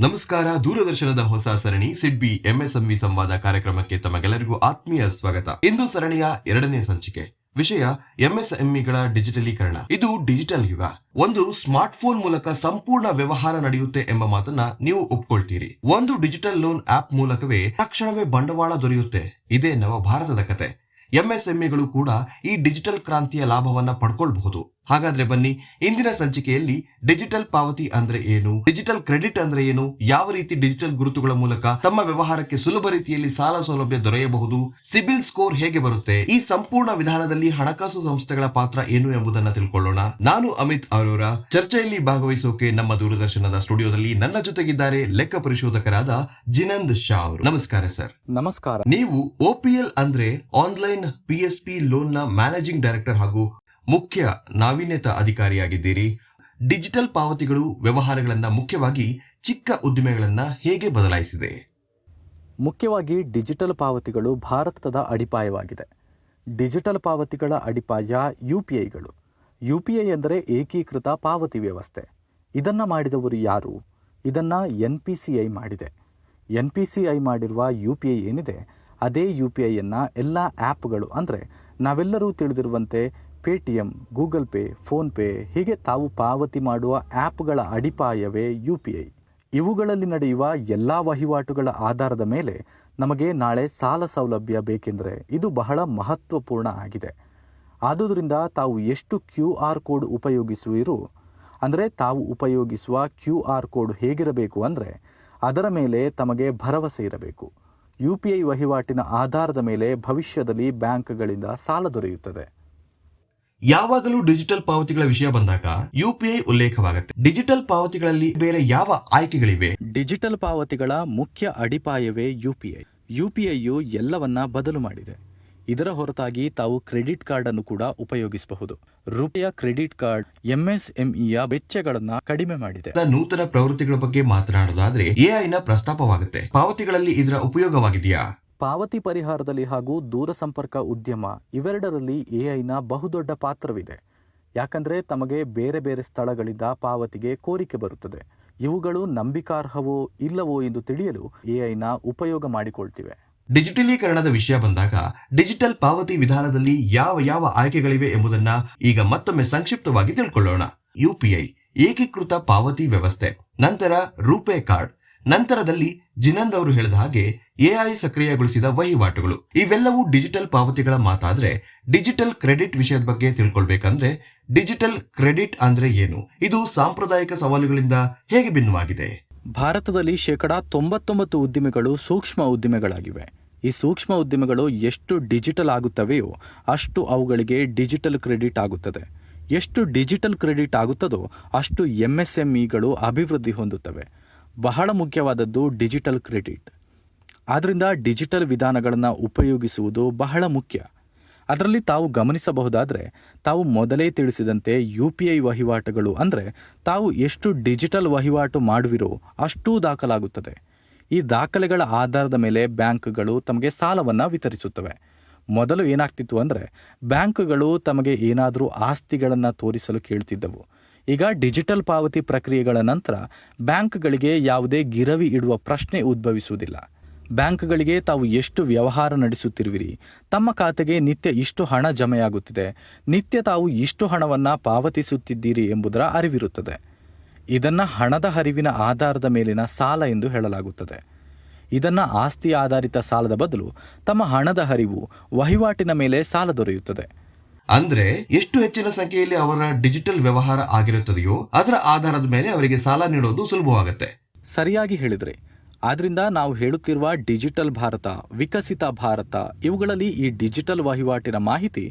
ನಮಸ್ಕಾರ. ದೂರದರ್ಶನದ ಹೊಸ ಸರಣಿ ಸಿಡ್ಬಿ ಎಂಎಸ್ಎಂವಿ ಸಂವಾದ ಕಾರ್ಯಕ್ರಮಕ್ಕೆ ತಮಗೆಲ್ಲರಿಗೂ ಆತ್ಮೀಯ ಸ್ವಾಗತ. ಇಂದು ಸರಣಿಯ 2ನೇ ಸಂಚಿಕೆ. ವಿಷಯ ಎಂಎಸ್ಎಂಇಗಳ ಡಿಜಿಟಲೀಕರಣ. ಇದು ಡಿಜಿಟಲ್ ಯುಗ. ಒಂದು ಸ್ಮಾರ್ಟ್ ಫೋನ್ ಮೂಲಕ ಸಂಪೂರ್ಣ ವ್ಯವಹಾರ ನಡೆಯುತ್ತೆ ಎಂಬ ಮಾತನ್ನ ನೀವು ಒಪ್ಕೊಳ್ತೀರಿ. ಒಂದು ಡಿಜಿಟಲ್ ಲೋನ್ ಆಪ್ ಮೂಲಕವೇ ತಕ್ಷಣವೇ ಬಂಡವಾಳ ದೊರೆಯುತ್ತೆ. ಇದೇ ನವ ಭಾರತದ ಕತೆ. ಎಂಎಸ್ಎಂಇಗಳು ಕೂಡ ಈ ಡಿಜಿಟಲ್ ಕ್ರಾಂತಿಯ ಲಾಭವನ್ನ ಪಡ್ಕೊಳ್ಬಹುದು. ಹಾಗಾದ್ರೆ ಬನ್ನಿ, ಇಂದಿನ ಸಂಚಿಕೆಯಲ್ಲಿ ಡಿಜಿಟಲ್ ಪಾವತಿ ಅಂದ್ರೆ ಏನು, ಡಿಜಿಟಲ್ ಕ್ರೆಡಿಟ್ ಅಂದ್ರೆ ಏನು, ಯಾವ ರೀತಿ ಡಿಜಿಟಲ್ ಗುರುತುಗಳ ಮೂಲಕ ತಮ್ಮ ವ್ಯವಹಾರಕ್ಕೆ ಸುಲಭ ರೀತಿಯಲ್ಲಿ ಸಾಲ ಸೌಲಭ್ಯ ದೊರೆಯಬಹುದು, ಸಿಬಿಲ್ ಸ್ಕೋರ್ ಹೇಗೆ ಬರುತ್ತೆ, ಈ ಸಂಪೂರ್ಣ ವಿಧಾನದಲ್ಲಿ ಹಣಕಾಸು ಸಂಸ್ಥೆಗಳ ಪಾತ್ರ ಏನು ಎಂಬುದನ್ನ ತಿಳ್ಕೊಳ್ಳೋಣ. ನಾನು ಅಮಿತ್ ಅರೋರ. ಚರ್ಚೆಯಲ್ಲಿ ಭಾಗವಹಿಸೋಕೆ ನಮ್ಮ ದೂರದರ್ಶನದ ಸ್ಟುಡಿಯೋದಲ್ಲಿ ನನ್ನ ಜೊತೆಗಿದ್ದಾರೆ ಲೆಕ್ಕ ಪರಿಶೋಧಕರಾದ ಜಿನಂದ್ ಶಾ ಅವರು. ನಮಸ್ಕಾರ ಸರ್. ನಮಸ್ಕಾರ. ನೀವು OPL ಅಂದ್ರೆ ಆನ್ಲೈನ್ PSP ಲೋನ್ ನ ಮ್ಯಾನೇಜಿಂಗ್ ಡೈರೆಕ್ಟರ್ ಹಾಗೂ ಮುಖ್ಯ ನಾವೀನ್ಯತಾ ಅಧಿಕಾರಿಯಾಗಿದ್ದೀರಿ. ಡಿಜಿಟಲ್ ಪಾವತಿಗಳು ವ್ಯವಹಾರಗಳನ್ನ, ಮುಖ್ಯವಾಗಿ ಚಿಕ್ಕ ಉದ್ದಿಮೆಗಳನ್ನ ಹೇಗೆ ಬದಲಾಯಿಸಿದೆ? ಮುಖ್ಯವಾಗಿ ಡಿಜಿಟಲ್ ಪಾವತಿಗಳು ಭಾರತದ ಅಡಿಪಾಯವಾಗಿದೆ. ಡಿಜಿಟಲ್ ಪಾವತಿಗಳ ಅಡಿಪಾಯ UPIಗಳು. UPI ಎಂದರೆ ಏಕೀಕೃತ ಪಾವತಿ ವ್ಯವಸ್ಥೆ. ಇದನ್ನು ಮಾಡಿದವರು ಯಾರು? ಇದನ್ನು NPCI ಮಾಡಿದೆ. NPCI ಮಾಡಿರುವ UPI ಏನಿದೆ, ಅದೇ UPIಯನ್ನು ಎಲ್ಲ ಆ್ಯಪ್ಗಳು, ಅಂದರೆ ನಾವೆಲ್ಲರೂ ತಿಳಿದಿರುವಂತೆ ಪೇಟಿಎಂ, ಗೂಗಲ್ ಪೇ, ಫೋನ್ಪೇ, ಹೀಗೆ ತಾವು ಪಾವತಿ ಮಾಡುವ ಆ್ಯಪ್ಗಳ ಅಡಿಪಾಯವೇ UPI. ಇವುಗಳಲ್ಲಿ ನಡೆಯುವ ಎಲ್ಲ ವಹಿವಾಟುಗಳ ಆಧಾರದ ಮೇಲೆ ನಮಗೆ ನಾಳೆ ಸಾಲ ಸೌಲಭ್ಯ ಬೇಕೆಂದರೆ ಇದು ಬಹಳ ಮಹತ್ವಪೂರ್ಣ ಆಗಿದೆ. ಆದುದರಿಂದ ತಾವು ಎಷ್ಟು QR ಕೋಡ್ ಉಪಯೋಗಿಸುವಿರೋ, ಅಂದರೆ ತಾವು ಉಪಯೋಗಿಸುವ QR ಕೋಡ್ ಹೇಗಿರಬೇಕು ಅಂದರೆ ಅದರ ಮೇಲೆ ತಮಗೆ ಭರವಸೆ ಇರಬೇಕು. UPI ವಹಿವಾಟಿನ ಆಧಾರದ ಮೇಲೆ ಭವಿಷ್ಯದಲ್ಲಿ ಬ್ಯಾಂಕ್ಗಳಿಂದ ಸಾಲ ದೊರೆಯುತ್ತದೆ. ಯಾವಾಗಲೂ ಡಿಜಿಟಲ್ ಪಾವತಿಗಳ ವಿಷಯ ಬಂದಾಗ UPI ಉಲ್ಲೇಖವಾಗುತ್ತೆ. ಡಿಜಿಟಲ್ ಪಾವತಿಗಳಲ್ಲಿ ಬೇರೆ ಯಾವ ಆಯ್ಕೆಗಳಿವೆ? ಡಿಜಿಟಲ್ ಪಾವತಿಗಳ ಮುಖ್ಯ ಅಡಿಪಾಯವೇ UPI. UPIಯು ಎಲ್ಲವನ್ನ ಬದಲು ಮಾಡಿದೆ. ಇದರ ಹೊರತಾಗಿ ತಾವು ಕ್ರೆಡಿಟ್ ಕಾರ್ಡ್ ಅನ್ನು ಕೂಡ ಉಪಯೋಗಿಸಬಹುದು. ರೂಪಾಯ ಕ್ರೆಡಿಟ್ ಕಾರ್ಡ್ MSMEಯ ವೆಚ್ಚಗಳನ್ನು ಕಡಿಮೆ ಮಾಡಿದೆ. ನೂತನ ಪ್ರವೃತ್ತಿಗಳ ಬಗ್ಗೆ ಮಾತನಾಡೋದಾದ್ರೆ AI ನ ಪ್ರಸ್ತಾಪವಾಗುತ್ತೆ. ಪಾವತಿಗಳಲ್ಲಿ ಇದರ ಉಪಯೋಗವಾಗಿದೆಯಾ? ಪಾವತಿ ಪರಿಹಾರದಲ್ಲಿ ಹಾಗೂ ದೂರಸಂಪರ್ಕ ಉದ್ಯಮ ಇವೆರಡರಲ್ಲಿ AIನ ಬಹುದೊಡ್ಡ ಪಾತ್ರವಿದೆ. ಯಾಕಂದರೆ ತಮಗೆ ಬೇರೆ ಬೇರೆ ಸ್ಥಳಗಳಿಂದ ಪಾವತಿಗೆ ಕೋರಿಕೆ ಬರುತ್ತದೆ. ಇವುಗಳು ನಂಬಿಕಾರ್ಹವೋ ಇಲ್ಲವೋ ಎಂದು ತಿಳಿಯಲು AIನ ಉಪಯೋಗ ಮಾಡಿಕೊಳ್ತಿವೆ. ಡಿಜಿಟಲೀಕರಣದ ವಿಷಯ ಬಂದಾಗ ಡಿಜಿಟಲ್ ಪಾವತಿ ವಿಧಾನದಲ್ಲಿ ಯಾವ ಯಾವ ಆಯ್ಕೆಗಳಿವೆ ಎಂಬುದನ್ನ ಈಗ ಮತ್ತೊಮ್ಮೆ ಸಂಕ್ಷಿಪ್ತವಾಗಿ ತಿಳ್ಕೊಳ್ಳೋಣ. UPI ಏಕೀಕೃತ ಪಾವತಿ ವ್ಯವಸ್ಥೆ, ನಂತರ ರೂಪೇ ಕಾರ್ಡ್, ನಂತರದಲ್ಲಿ ಜಿನಂದ್ ಅವರು ಹೇಳಿದ ಹಾಗೆ AI ಸಕ್ರಿಯಗೊಳಿಸಿದ ವಹಿವಾಟುಗಳು. ಇವೆಲ್ಲವೂ ಡಿಜಿಟಲ್ ಪಾವತಿಗಳ ಮಾತಾದ್ರೆ ಡಿಜಿಟಲ್ ಕ್ರೆಡಿಟ್ ವಿಷಯದ ಬಗ್ಗೆ ತಿಳ್ಕೊಳ್ಬೇಕಂದ್ರೆ ಡಿಜಿಟಲ್ ಕ್ರೆಡಿಟ್ ಅಂದ್ರೆ ಏನು, ಇದು ಸಾಂಪ್ರದಾಯಿಕ ಸವಾಲುಗಳಿಂದ ಹೇಗೆ ಭಿನ್ನವಾಗಿದೆ? ಭಾರತದಲ್ಲಿ 99% ಉದ್ದಿಮೆಗಳು ಸೂಕ್ಷ್ಮ ಉದ್ದಿಮೆಗಳಾಗಿವೆ. ಈ ಸೂಕ್ಷ್ಮ ಉದ್ದಿಮೆಗಳು ಎಷ್ಟು ಡಿಜಿಟಲ್ ಆಗುತ್ತವೆಯೋ ಅಷ್ಟು ಅವುಗಳಿಗೆ ಡಿಜಿಟಲ್ ಕ್ರೆಡಿಟ್ ಆಗುತ್ತದೆ. ಎಷ್ಟು ಡಿಜಿಟಲ್ ಕ್ರೆಡಿಟ್ ಆಗುತ್ತದೋ ಅಷ್ಟು MSMEಗಳು ಅಭಿವೃದ್ಧಿ ಹೊಂದುತ್ತವೆ. ಬಹಳ ಮುಖ್ಯವಾದದ್ದು ಡಿಜಿಟಲ್ ಕ್ರೆಡಿಟ್. ಆದ್ದರಿಂದ ಡಿಜಿಟಲ್ ವಿಧಾನಗಳನ್ನು ಉಪಯೋಗಿಸುವುದು ಬಹಳ ಮುಖ್ಯ. ಅದರಲ್ಲಿ ತಾವು ಗಮನಿಸಬಹುದಾದರೆ, ತಾವು ಮೊದಲೇ ತಿಳಿಸಿದಂತೆ UPI ವಹಿವಾಟುಗಳು ಅಂದರೆ ತಾವು ಎಷ್ಟು ಡಿಜಿಟಲ್ ವಹಿವಾಟು ಮಾಡುವಿರೋ ಅಷ್ಟೂ ದಾಖಲಾಗುತ್ತದೆ. ಈ ದಾಖಲೆಗಳ ಆಧಾರದ ಮೇಲೆ ಬ್ಯಾಂಕ್ಗಳು ತಮಗೆ ಸಾಲವನ್ನು ವಿತರಿಸುತ್ತವೆ. ಮೊದಲು ಏನಾಗ್ತಿತ್ತು ಅಂದರೆ ಬ್ಯಾಂಕ್ಗಳು ತಮಗೆ ಏನಾದರೂ ಆಸ್ತಿಗಳನ್ನು ತೋರಿಸಲು ಕೇಳ್ತಿದ್ದವು. ಈಗ ಡಿಜಿಟಲ್ ಪಾವತಿ ಪ್ರಕ್ರಿಯೆಗಳ ನಂತರ ಬ್ಯಾಂಕ್ಗಳಿಗೆ ಯಾವುದೇ ಗಿರವಿ ಇಡುವ ಪ್ರಶ್ನೆ ಉದ್ಭವಿಸುವುದಿಲ್ಲ. ಬ್ಯಾಂಕ್ಗಳಿಗೆ ತಾವು ಎಷ್ಟು ವ್ಯವಹಾರ ನಡೆಸುತ್ತಿರುವಿರಿ, ತಮ್ಮ ಖಾತೆಗೆ ನಿತ್ಯ ಇಷ್ಟು ಹಣ ಜಮೆಯಾಗುತ್ತಿದೆ, ನಿತ್ಯ ತಾವು ಇಷ್ಟು ಹಣವನ್ನು ಪಾವತಿಸುತ್ತಿದ್ದೀರಿ ಎಂಬುದರ ಅರಿವಿರುತ್ತದೆ. ಇದನ್ನು ಹಣದ ಹರಿವಿನ ಆಧಾರದ ಮೇಲಿನ ಸಾಲ ಎಂದು ಹೇಳಲಾಗುತ್ತದೆ. ಇದನ್ನು ಆಸ್ತಿ ಆಧಾರಿತ ಸಾಲದ ಬದಲು ತಮ್ಮ ಹಣದ ಹರಿವು, ವಹಿವಾಟಿನ ಮೇಲೆ ಸಾಲ ದೊರೆಯುತ್ತದೆ. ಅಂದ್ರೆ ಎಷ್ಟು ಹೆಚ್ಚಿನ ಸಂಖ್ಯೆಯಲ್ಲಿ ಅವರ ಡಿಜಿಟಲ್ ವ್ಯವಹಾರ ಆಗಿರುತ್ತದೆಯೋ ಅದರ ಆಧಾರದ ಮೇಲೆ ಅವರಿಗೆ ಸಾಲ ನೀಡೋದು ಸುಲಭವಾಗುತ್ತೆ. ಸರಿಯಾಗಿ ಹೇಳಿದ್ರಿ. ಆದ್ರಿಂದ ನಾವು ಹೇಳುತ್ತಿರುವ ಡಿಜಿಟಲ್ ಭಾರತ, ವಿಕಸಿತ ಭಾರತ, ಇವುಗಳಲ್ಲಿ ಈ ಡಿಜಿಟಲ್ ವಹಿವಾಟಿನ ಮಾಹಿತಿ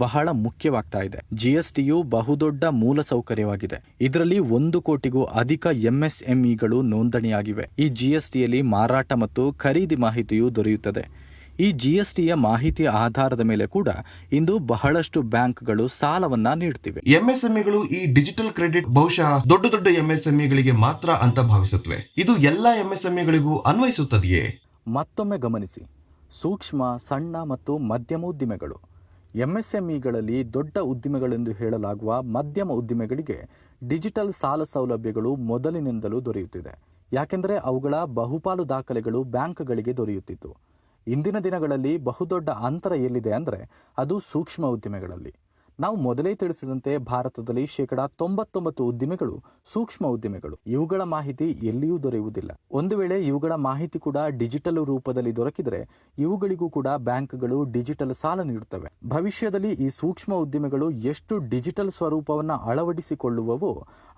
ಬಹಳ ಮುಖ್ಯವಾಗ್ತಾ ಇದೆ. GSTಯು ಬಹುದೊಡ್ಡ ಮೂಲ ಸೌಕರ್ಯವಾಗಿದೆ. ಇದರಲ್ಲಿ 1 ಕೋಟಿಗೂ ಅಧಿಕ MSMEಗಳು ನೋಂದಣಿಯಾಗಿವೆ. ಈ GSTಯಲ್ಲಿ ಮಾರಾಟ ಮತ್ತು ಖರೀದಿ ಮಾಹಿತಿಯು ದೊರೆಯುತ್ತದೆ. ಈ GSTಯ ಮಾಹಿತಿಯ ಆಧಾರದ ಮೇಲೆ ಕೂಡ ಇಂದು ಬಹಳಷ್ಟು ಬ್ಯಾಂಕ್ಗಳು ಸಾಲವನ್ನ ನೀಡುತ್ತಿವೆ. MSMEಗಳು ಈ ಡಿಜಿಟಲ್ ಕ್ರೆಡಿಟ್ ಬಹುಶಃ ದೊಡ್ಡ ದೊಡ್ಡ MSMEಗಳಿಗೆ ಮಾತ್ರ ಅಂತ ಭಾವಿಸುತ್ತವೆ. ಇದು ಎಲ್ಲ MSMEಗಳಿಗೂ ಅನ್ವಯಿಸುತ್ತದೆಯೇ? ಮತ್ತೊಮ್ಮೆ ಗಮನಿಸಿ, ಸೂಕ್ಷ್ಮ, ಸಣ್ಣ ಮತ್ತು ಮಧ್ಯಮ ಉದ್ದಿಮೆಗಳು. MSMEಗಳಲ್ಲಿ ದೊಡ್ಡ ಉದ್ದಿಮೆಗಳೆಂದು ಹೇಳಲಾಗುವ ಮಧ್ಯಮ ಉದ್ದಿಮೆಗಳಿಗೆ ಡಿಜಿಟಲ್ ಸಾಲ ಸೌಲಭ್ಯಗಳು ಮೊದಲಿನಿಂದಲೂ ದೊರೆಯುತ್ತಿದೆ. ಯಾಕೆಂದರೆ ಅವುಗಳ ಬಹುಪಾಲು ದಾಖಲೆಗಳು ಬ್ಯಾಂಕ್ಗಳಿಗೆ ದೊರೆಯುತ್ತಿತ್ತು. ಇಂದಿನ ದಿನಗಳಲ್ಲಿ ಬಹುದೊಡ್ಡ ಅಂತರ ಎಲ್ಲಿದೆ ಅಂದರೆ ಅದು ಸೂಕ್ಷ್ಮ ಉದ್ದಿಮೆಗಳಲ್ಲಿ. ನಾವು ಮೊದಲೇ ತಿಳಿಸಿದಂತೆ ಭಾರತದಲ್ಲಿ 99% ಉದ್ದಿಮೆಗಳು ಸೂಕ್ಷ್ಮ ಉದ್ದಿಮೆಗಳು. ಇವುಗಳ ಮಾಹಿತಿ ಎಲ್ಲಿಯೂ ದೊರೆಯುವುದಿಲ್ಲ. ಒಂದು ವೇಳೆ ಇವುಗಳ ಮಾಹಿತಿ ಕೂಡ ಡಿಜಿಟಲ್ ರೂಪದಲ್ಲಿ ದೊರಕಿದರೆ ಇವುಗಳಿಗೂ ಕೂಡ ಬ್ಯಾಂಕ್ಗಳು ಡಿಜಿಟಲ್ ಸಾಲ ನೀಡುತ್ತವೆ. ಭವಿಷ್ಯದಲ್ಲಿ ಈ ಸೂಕ್ಷ್ಮ ಉದ್ದಿಮೆಗಳು ಎಷ್ಟು ಡಿಜಿಟಲ್ ಸ್ವರೂಪವನ್ನು ಅಳವಡಿಸಿಕೊಳ್ಳುವವೋ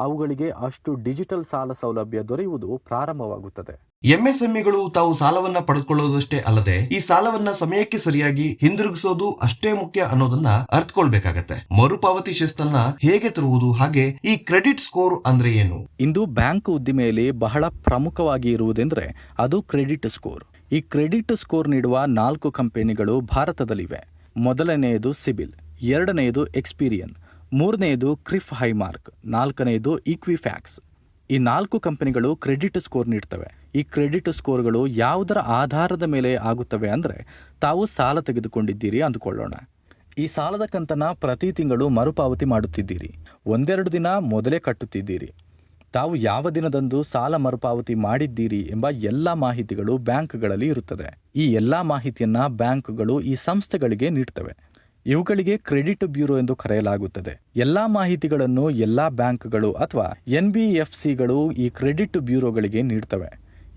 ಅವುಗಳಿಗೆ ಅಷ್ಟು ಡಿಜಿಟಲ್ ಸಾಲ ಸೌಲಭ್ಯ ದೊರೆಯುವುದು ಪ್ರಾರಂಭವಾಗುತ್ತದೆ. ಎಂಎಸ್ಎಂಇಗಳು ತಾವು ಸಾಲವನ್ನ ಪಡೆದುಕೊಳ್ಳೋದಷ್ಟೇ ಅಲ್ಲದೆ ಈ ಸಾಲವನ್ನ ಸಮಯಕ್ಕೆ ಸರಿಯಾಗಿ ಹಿಂದಿರುಗಿಸೋದು ಅಷ್ಟೇ ಮುಖ್ಯ ಅನ್ನೋದನ್ನ ಅರ್ಥಕೊಳ್ಬೇಕಾಗತ್ತೆ. ಮರುಪಾವತಿ ಶಿಸ್ತನ್ನ ಹೇಗೆ ತರುವುದು, ಹಾಗೆ ಈ ಕ್ರೆಡಿಟ್ ಸ್ಕೋರ್ ಅಂದ್ರೆ ಏನು? ಇಂದು ಬ್ಯಾಂಕ್ ಉದ್ದಿಮೆಯಲ್ಲಿ ಬಹಳ ಪ್ರಮುಖವಾಗಿ ಇರುವುದೆಂದ್ರೆ ಅದು ಕ್ರೆಡಿಟ್ ಸ್ಕೋರ್. ಈ ಕ್ರೆಡಿಟ್ ಸ್ಕೋರ್ ನೀಡುವ 4 ಕಂಪನಿಗಳು ಭಾರತದಲ್ಲಿವೆ. ಮೊದಲನೆಯದು ಸಿಬಿಲ್, ಎರಡನೆಯದು ಎಕ್ಸ್ಪೀರಿಯನ್, ಮೂರನೆಯದು ಕ್ರಿಫ್ ಹೈಮಾರ್ಕ್, ನಾಲ್ಕನೆಯದು ಈಕ್ವಿಫ್ಯಾಕ್ಸ್. ಈ 4 ಕಂಪನಿಗಳು ಕ್ರೆಡಿಟ್ ಸ್ಕೋರ್ ನೀಡ್ತವೆ. ಈ ಕ್ರೆಡಿಟ್ ಸ್ಕೋರ್ಗಳು ಯಾವುದರ ಆಧಾರದ ಮೇಲೆ ಆಗುತ್ತವೆ ಅಂದರೆ, ತಾವು ಸಾಲ ತೆಗೆದುಕೊಂಡಿದ್ದೀರಿ ಅಂದುಕೊಳ್ಳೋಣ. ಈ ಸಾಲದ ಕಂತನ್ನ ಪ್ರತಿ ತಿಂಗಳು ಮರುಪಾವತಿ ಮಾಡುತ್ತಿದ್ದೀರಿ. ಒಂದೆರಡು ದಿನ ಮೊದಲೇ ಕಟ್ಟುತ್ತಿದ್ದೀರಿ. ತಾವು ಯಾವ ದಿನದಂದು ಸಾಲ ಮರುಪಾವತಿ ಮಾಡಿದ್ದೀರಿ ಎಂಬ ಎಲ್ಲ ಮಾಹಿತಿಗಳು ಬ್ಯಾಂಕ್ಗಳಲ್ಲಿ ಇರುತ್ತದೆ. ಈ ಎಲ್ಲ ಮಾಹಿತಿಯನ್ನ ಬ್ಯಾಂಕ್ಗಳು ಈ ಸಂಸ್ಥೆಗಳಿಗೆ ನೀಡ್ತವೆ. ಇವುಗಳಿಗೆ ಕ್ರೆಡಿಟ್ ಬ್ಯೂರೋ ಎಂದು ಕರೆಯಲಾಗುತ್ತದೆ. ಎಲ್ಲಾ ಮಾಹಿತಿಗಳನ್ನು ಎಲ್ಲಾ ಬ್ಯಾಂಕ್ಗಳು ಅಥವಾ NBFCಗಳು ಈ ಕ್ರೆಡಿಟ್ ಬ್ಯೂರೋಗಳಿಗೆ ನೀಡ್ತವೆ.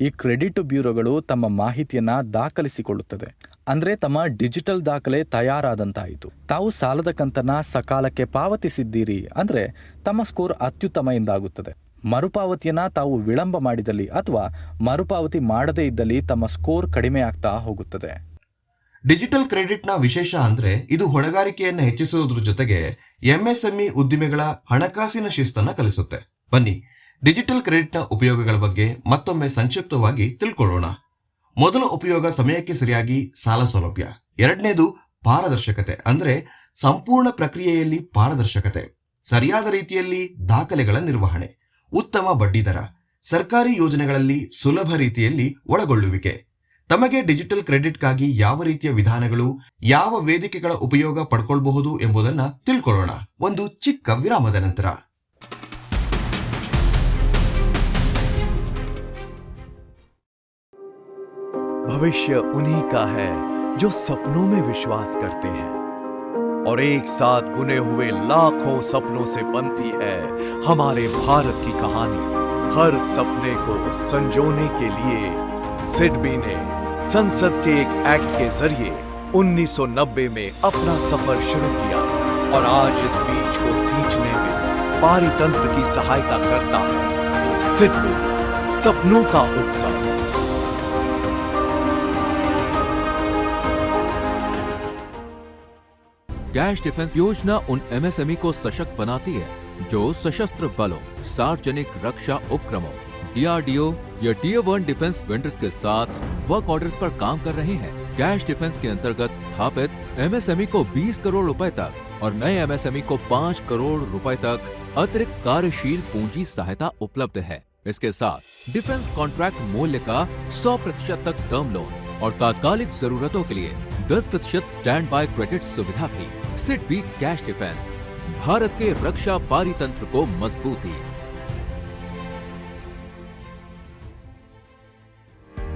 ಈ ಕ್ರೆಡಿಟ್ ಬ್ಯೂರೋಗಳು ತಮ್ಮ ಮಾಹಿತಿಯನ್ನ ದಾಖಲಿಸಿಕೊಳ್ಳುತ್ತದೆ. ಅಂದ್ರೆ ತಮ್ಮ ಡಿಜಿಟಲ್ ದಾಖಲೆ ತಯಾರಾದಂತಾಯಿತು. ತಾವು ಸಾಲದ ಕಂತನ್ನ ಸಕಾಲಕ್ಕೆ ಪಾವತಿಸಿದ್ದೀರಿ ಅಂದ್ರೆ ತಮ್ಮ ಸ್ಕೋರ್ ಅತ್ಯುತ್ತಮ ಎಂದಾಗುತ್ತದೆ. ಮರುಪಾವತಿಯನ್ನ ತಾವು ವಿಳಂಬ ಮಾಡಿದಲ್ಲಿ ಅಥವಾ ಮರುಪಾವತಿ ಮಾಡದೇ ಇದ್ದಲ್ಲಿ ತಮ್ಮ ಸ್ಕೋರ್ ಕಡಿಮೆ ಆಗ್ತಾ ಹೋಗುತ್ತದೆ. ಡಿಜಿಟಲ್ ಕ್ರೆಡಿಟ್ ನ ವಿಶೇಷ ಅಂದ್ರೆ ಇದು ಹೊಣೆಗಾರಿಕೆಯನ್ನು ಹೆಚ್ಚಿಸುವುದರ ಜೊತೆಗೆ ಎಂಎಸ್ಎಂಇ ಉದ್ದಿಮೆಗಳ ಹಣಕಾಸಿನ ಶಿಸ್ತನ್ನ ಕಲಿಸುತ್ತೆ. ಬನ್ನಿ, ಡಿಜಿಟಲ್ ಕ್ರೆಡಿಟ್ ನ ಉಪಯೋಗಗಳ ಬಗ್ಗೆ ಮತ್ತೊಮ್ಮೆ ಸಂಕ್ಷಿಪ್ತವಾಗಿ ತಿಳ್ಕೊಳ್ಳೋಣ. ಮೊದಲ ಉಪಯೋಗ ಸಮಯಕ್ಕೆ ಸರಿಯಾಗಿ ಸಾಲ ಸೌಲಭ್ಯ. ಎರಡನೇದು ಪಾರದರ್ಶಕತೆ, ಅಂದ್ರೆ ಸಂಪೂರ್ಣ ಪ್ರಕ್ರಿಯೆಯಲ್ಲಿ ಪಾರದರ್ಶಕತೆ, ಸರಿಯಾದ ರೀತಿಯಲ್ಲಿ ದಾಖಲೆಗಳ ನಿರ್ವಹಣೆ, ಉತ್ತಮ ಬಡ್ಡಿದರ, ಸರ್ಕಾರಿ ಯೋಜನೆಗಳಲ್ಲಿ ಸುಲಭ ರೀತಿಯಲ್ಲಿ ಒಳಗೊಳ್ಳುವಿಕೆ. ತಮಗೆ ಡಿಜಿಟಲ್ ಕ್ರೆಡಿಟ್ಗಾಗಿ ಯಾವ ರೀತಿಯ ವಿಧಾನಗಳು, ಯಾವ ವೇದಿಕೆಗಳ ಉಪಯೋಗ ಪಡ್ಕೊಳ್ಬಹುದು ಎಂಬುದನ್ನ ತಿಳ್ಕೊಳ್ಳೋಣ ಒಂದು ಚಿಕ್ಕ ವಿರಾಮದ ನಂತರ. भविष्य उन्हीं का है जो सपनों में विश्वास करते हैं, और एक साथ बुने हुए लाखों सपनों से बनती है हमारे भारत की कहानी। हर सपने को संजोने के लिए सिडबी ने संसद के एक एक्ट के जरिए 1990 में अपना सफर शुरू किया, और आज इस बीज को सींचने में पारितंत्र की सहायता करता है। सिडबी, सपनों का उत्सव। कैश डिफेंस योजना उन MSME को सशक्त बनाती है जो सशस्त्र बलों, सार्वजनिक रक्षा उपक्रमों, DRDO या Tier 1 डिफेंस वेंडर्स के साथ वर्क ऑर्डर्स पर काम कर रहे हैं। कैश डिफेंस के अंतर्गत स्थापित MSME को 20 करोड़ रुपए तक और नए MSME को 5 करोड़ रुपए तक अतिरिक्त कार्यशील पूंजी सहायता उपलब्ध है। इसके साथ डिफेंस कॉन्ट्रैक्ट मूल्य का 100% तक टर्म लोन और तात्कालिक जरूरतों के लिए 10% स्टैंड बाय क्रेडिट सुविधा भी। सिडबी कैश डिफेंस, भारत के रक्षा पारितंत्र को मजबूती।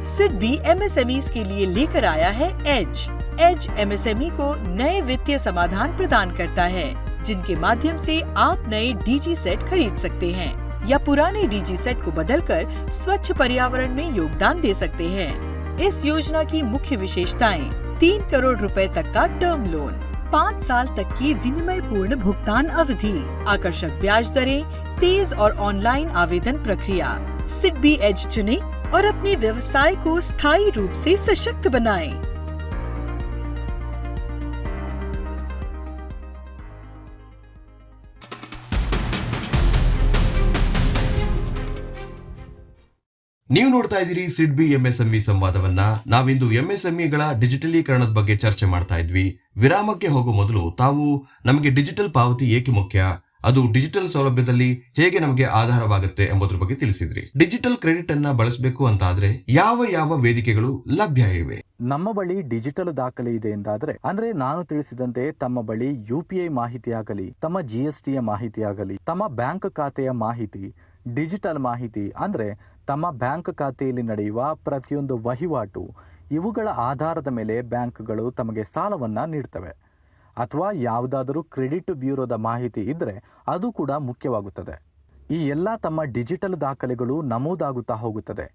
सिडबी MSMEs के लिए लेकर आया है एज MSME को नए वित्तीय समाधान प्रदान करता है, जिनके माध्यम से आप नए DG सेट खरीद सकते हैं या पुराने DG सेट को बदलकर स्वच्छ पर्यावरण में योगदान दे सकते हैं। इस योजना की मुख्य विशेषताएं: 3 करोड़ रुपए तक का टर्म लोन, 5 साल तक की विनिमय पूर्ण भुगतान अवधि, आकर्षक ब्याज दरें, तेज और ऑनलाइन आवेदन प्रक्रिया। सिडबी एज चुनें और अपने व्यवसाय को स्थायी रूप से सशक्त बनाएं। ನೀವು ನೋಡ್ತಾ ಇದ್ದೀರಿ ಸಿಡ್ಬಿ MSME ಸಂವಾದವನ್ನ. ನಾವಿಂದು MSMEಗಳ ಡಿಜಿಟಲೀಕರಣದ ಬಗ್ಗೆ ಚರ್ಚೆ ಮಾಡ್ತಾ ಇದ್ವಿ. ವಿರಾಮಕ್ಕೆ ಹೋಗೋ ಮೊದಲು ತಾವು ನಮಗೆ ಡಿಜಿಟಲ್ ಪಾವತಿ ಏಕೆ ಮುಖ್ಯ, ಅದು ಡಿಜಿಟಲ್ ಸೌಲಭ್ಯದಲ್ಲಿ ಹೇಗೆ ನಮಗೆ ಆಧಾರವಾಗುತ್ತೆ ಎಂಬುದರ ಬಗ್ಗೆ ತಿಳಿಸಿದ್ರಿ. ಡಿಜಿಟಲ್ ಕ್ರೆಡಿಟ್ ಅನ್ನ ಬಳಸಬೇಕು ಅಂತಾದ್ರೆ ಯಾವ ಯಾವ ವೇದಿಕೆಗಳು ಲಭ್ಯ ಇವೆ? ನಮ್ಮ ಬಳಿ ಡಿಜಿಟಲ್ ದಾಖಲೆ ಇದೆ ಎಂದಾದ್ರೆ, ಅಂದ್ರೆ ನಾನು ತಿಳಿಸಿದಂತೆ ತಮ್ಮ ಬಳಿ UPI ಮಾಹಿತಿ ಆಗಲಿ, ತಮ್ಮ GSTಯ ಮಾಹಿತಿ ಆಗಲಿ, ತಮ್ಮ ಬ್ಯಾಂಕ್ ಖಾತೆಯ ಮಾಹಿತಿ, ಡಿಜಿಟಲ್ ಮಾಹಿತಿ ಅಂದರೆ ತಮ್ಮ ಬ್ಯಾಂಕ್ ಖಾತೆಯಲ್ಲಿ ನಡೆಯುವ ಪ್ರತಿಯೊಂದು ವಹಿವಾಟು, ಇವುಗಳ ಆಧಾರದ ಮೇಲೆ ಬ್ಯಾಂಕ್ಗಳು ತಮಗೆ ಸಾಲವನ್ನು ನೀಡ್ತವೆ. ಅಥವಾ ಯಾವುದಾದರೂ ಕ್ರೆಡಿಟ್ ಬ್ಯೂರೋದ ಮಾಹಿತಿ ಇದ್ದರೆ ಅದು ಕೂಡ ಮುಖ್ಯವಾಗುತ್ತದೆ. ಈ ಎಲ್ಲ ತಮ್ಮ ಡಿಜಿಟಲ್ ದಾಖಲೆಗಳು ನಮೂದಾಗುತ್ತಾ ಹೋಗುತ್ತದೆ.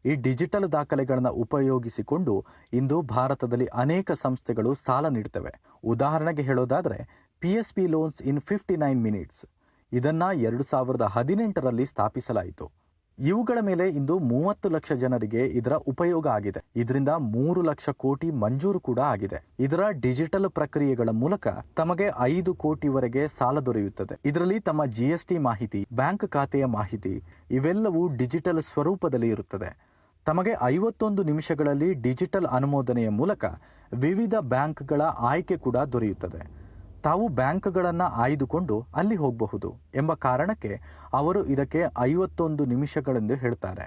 ಈ ಡಿಜಿಟಲ್ ದಾಖಲೆಗಳನ್ನು ಉಪಯೋಗಿಸಿಕೊಂಡು ಇಂದು ಭಾರತದಲ್ಲಿ ಅನೇಕ ಸಂಸ್ಥೆಗಳು ಸಾಲ ನೀಡ್ತವೆ. ಉದಾಹರಣೆಗೆ ಹೇಳೋದಾದರೆ PSP ಲೋನ್ಸ್ ಇನ್ 59 ಮಿನಿಟ್ಸ್, ಇದನ್ನು 2018ರಲ್ಲಿ ಸ್ಥಾಪಿಸಲಾಯಿತು. ಇವುಗಳ ಮೇಲೆ ಇಂದು 30 ಲಕ್ಷ ಜನರಿಗೆ ಇದರ ಉಪಯೋಗ ಆಗಿದೆ. ಇದರಿಂದ 3 ಲಕ್ಷ ಕೋಟಿ ಮಂಜೂರು ಕೂಡ ಆಗಿದೆ. ಇದರ ಡಿಜಿಟಲ್ ಪ್ರಕ್ರಿಯೆಗಳ ಮೂಲಕ ತಮಗೆ 5 ಕೋಟಿವರೆಗೆ ಸಾಲ ದೊರೆಯುತ್ತದೆ. ಇದರಲ್ಲಿ ತಮ್ಮ GST ಮಾಹಿತಿ, ಬ್ಯಾಂಕ್ ಖಾತೆಯ ಮಾಹಿತಿ ಇವೆಲ್ಲವೂ ಡಿಜಿಟಲ್ ಸ್ವರೂಪದಲ್ಲಿ ಇರುತ್ತದೆ. ತಮಗೆ 51 ನಿಮಿಷಗಳಲ್ಲಿ ಡಿಜಿಟಲ್ ಅನುಮೋದನೆಯ ಮೂಲಕ ವಿವಿಧ ಬ್ಯಾಂಕ್ಗಳ ಆಯ್ಕೆ ಕೂಡ ದೊರೆಯುತ್ತದೆ. ತಾವು ಬ್ಯಾಂಕ್ಗಳನ್ನು ಆಯ್ದುಕೊಂಡು ಅಲ್ಲಿ ಹೋಗಬಹುದು ಎಂಬ ಕಾರಣಕ್ಕೆ ಅವರು ಇದಕ್ಕೆ 51 ನಿಮಿಷಗಳೆಂದು ಹೇಳ್ತಾರೆ.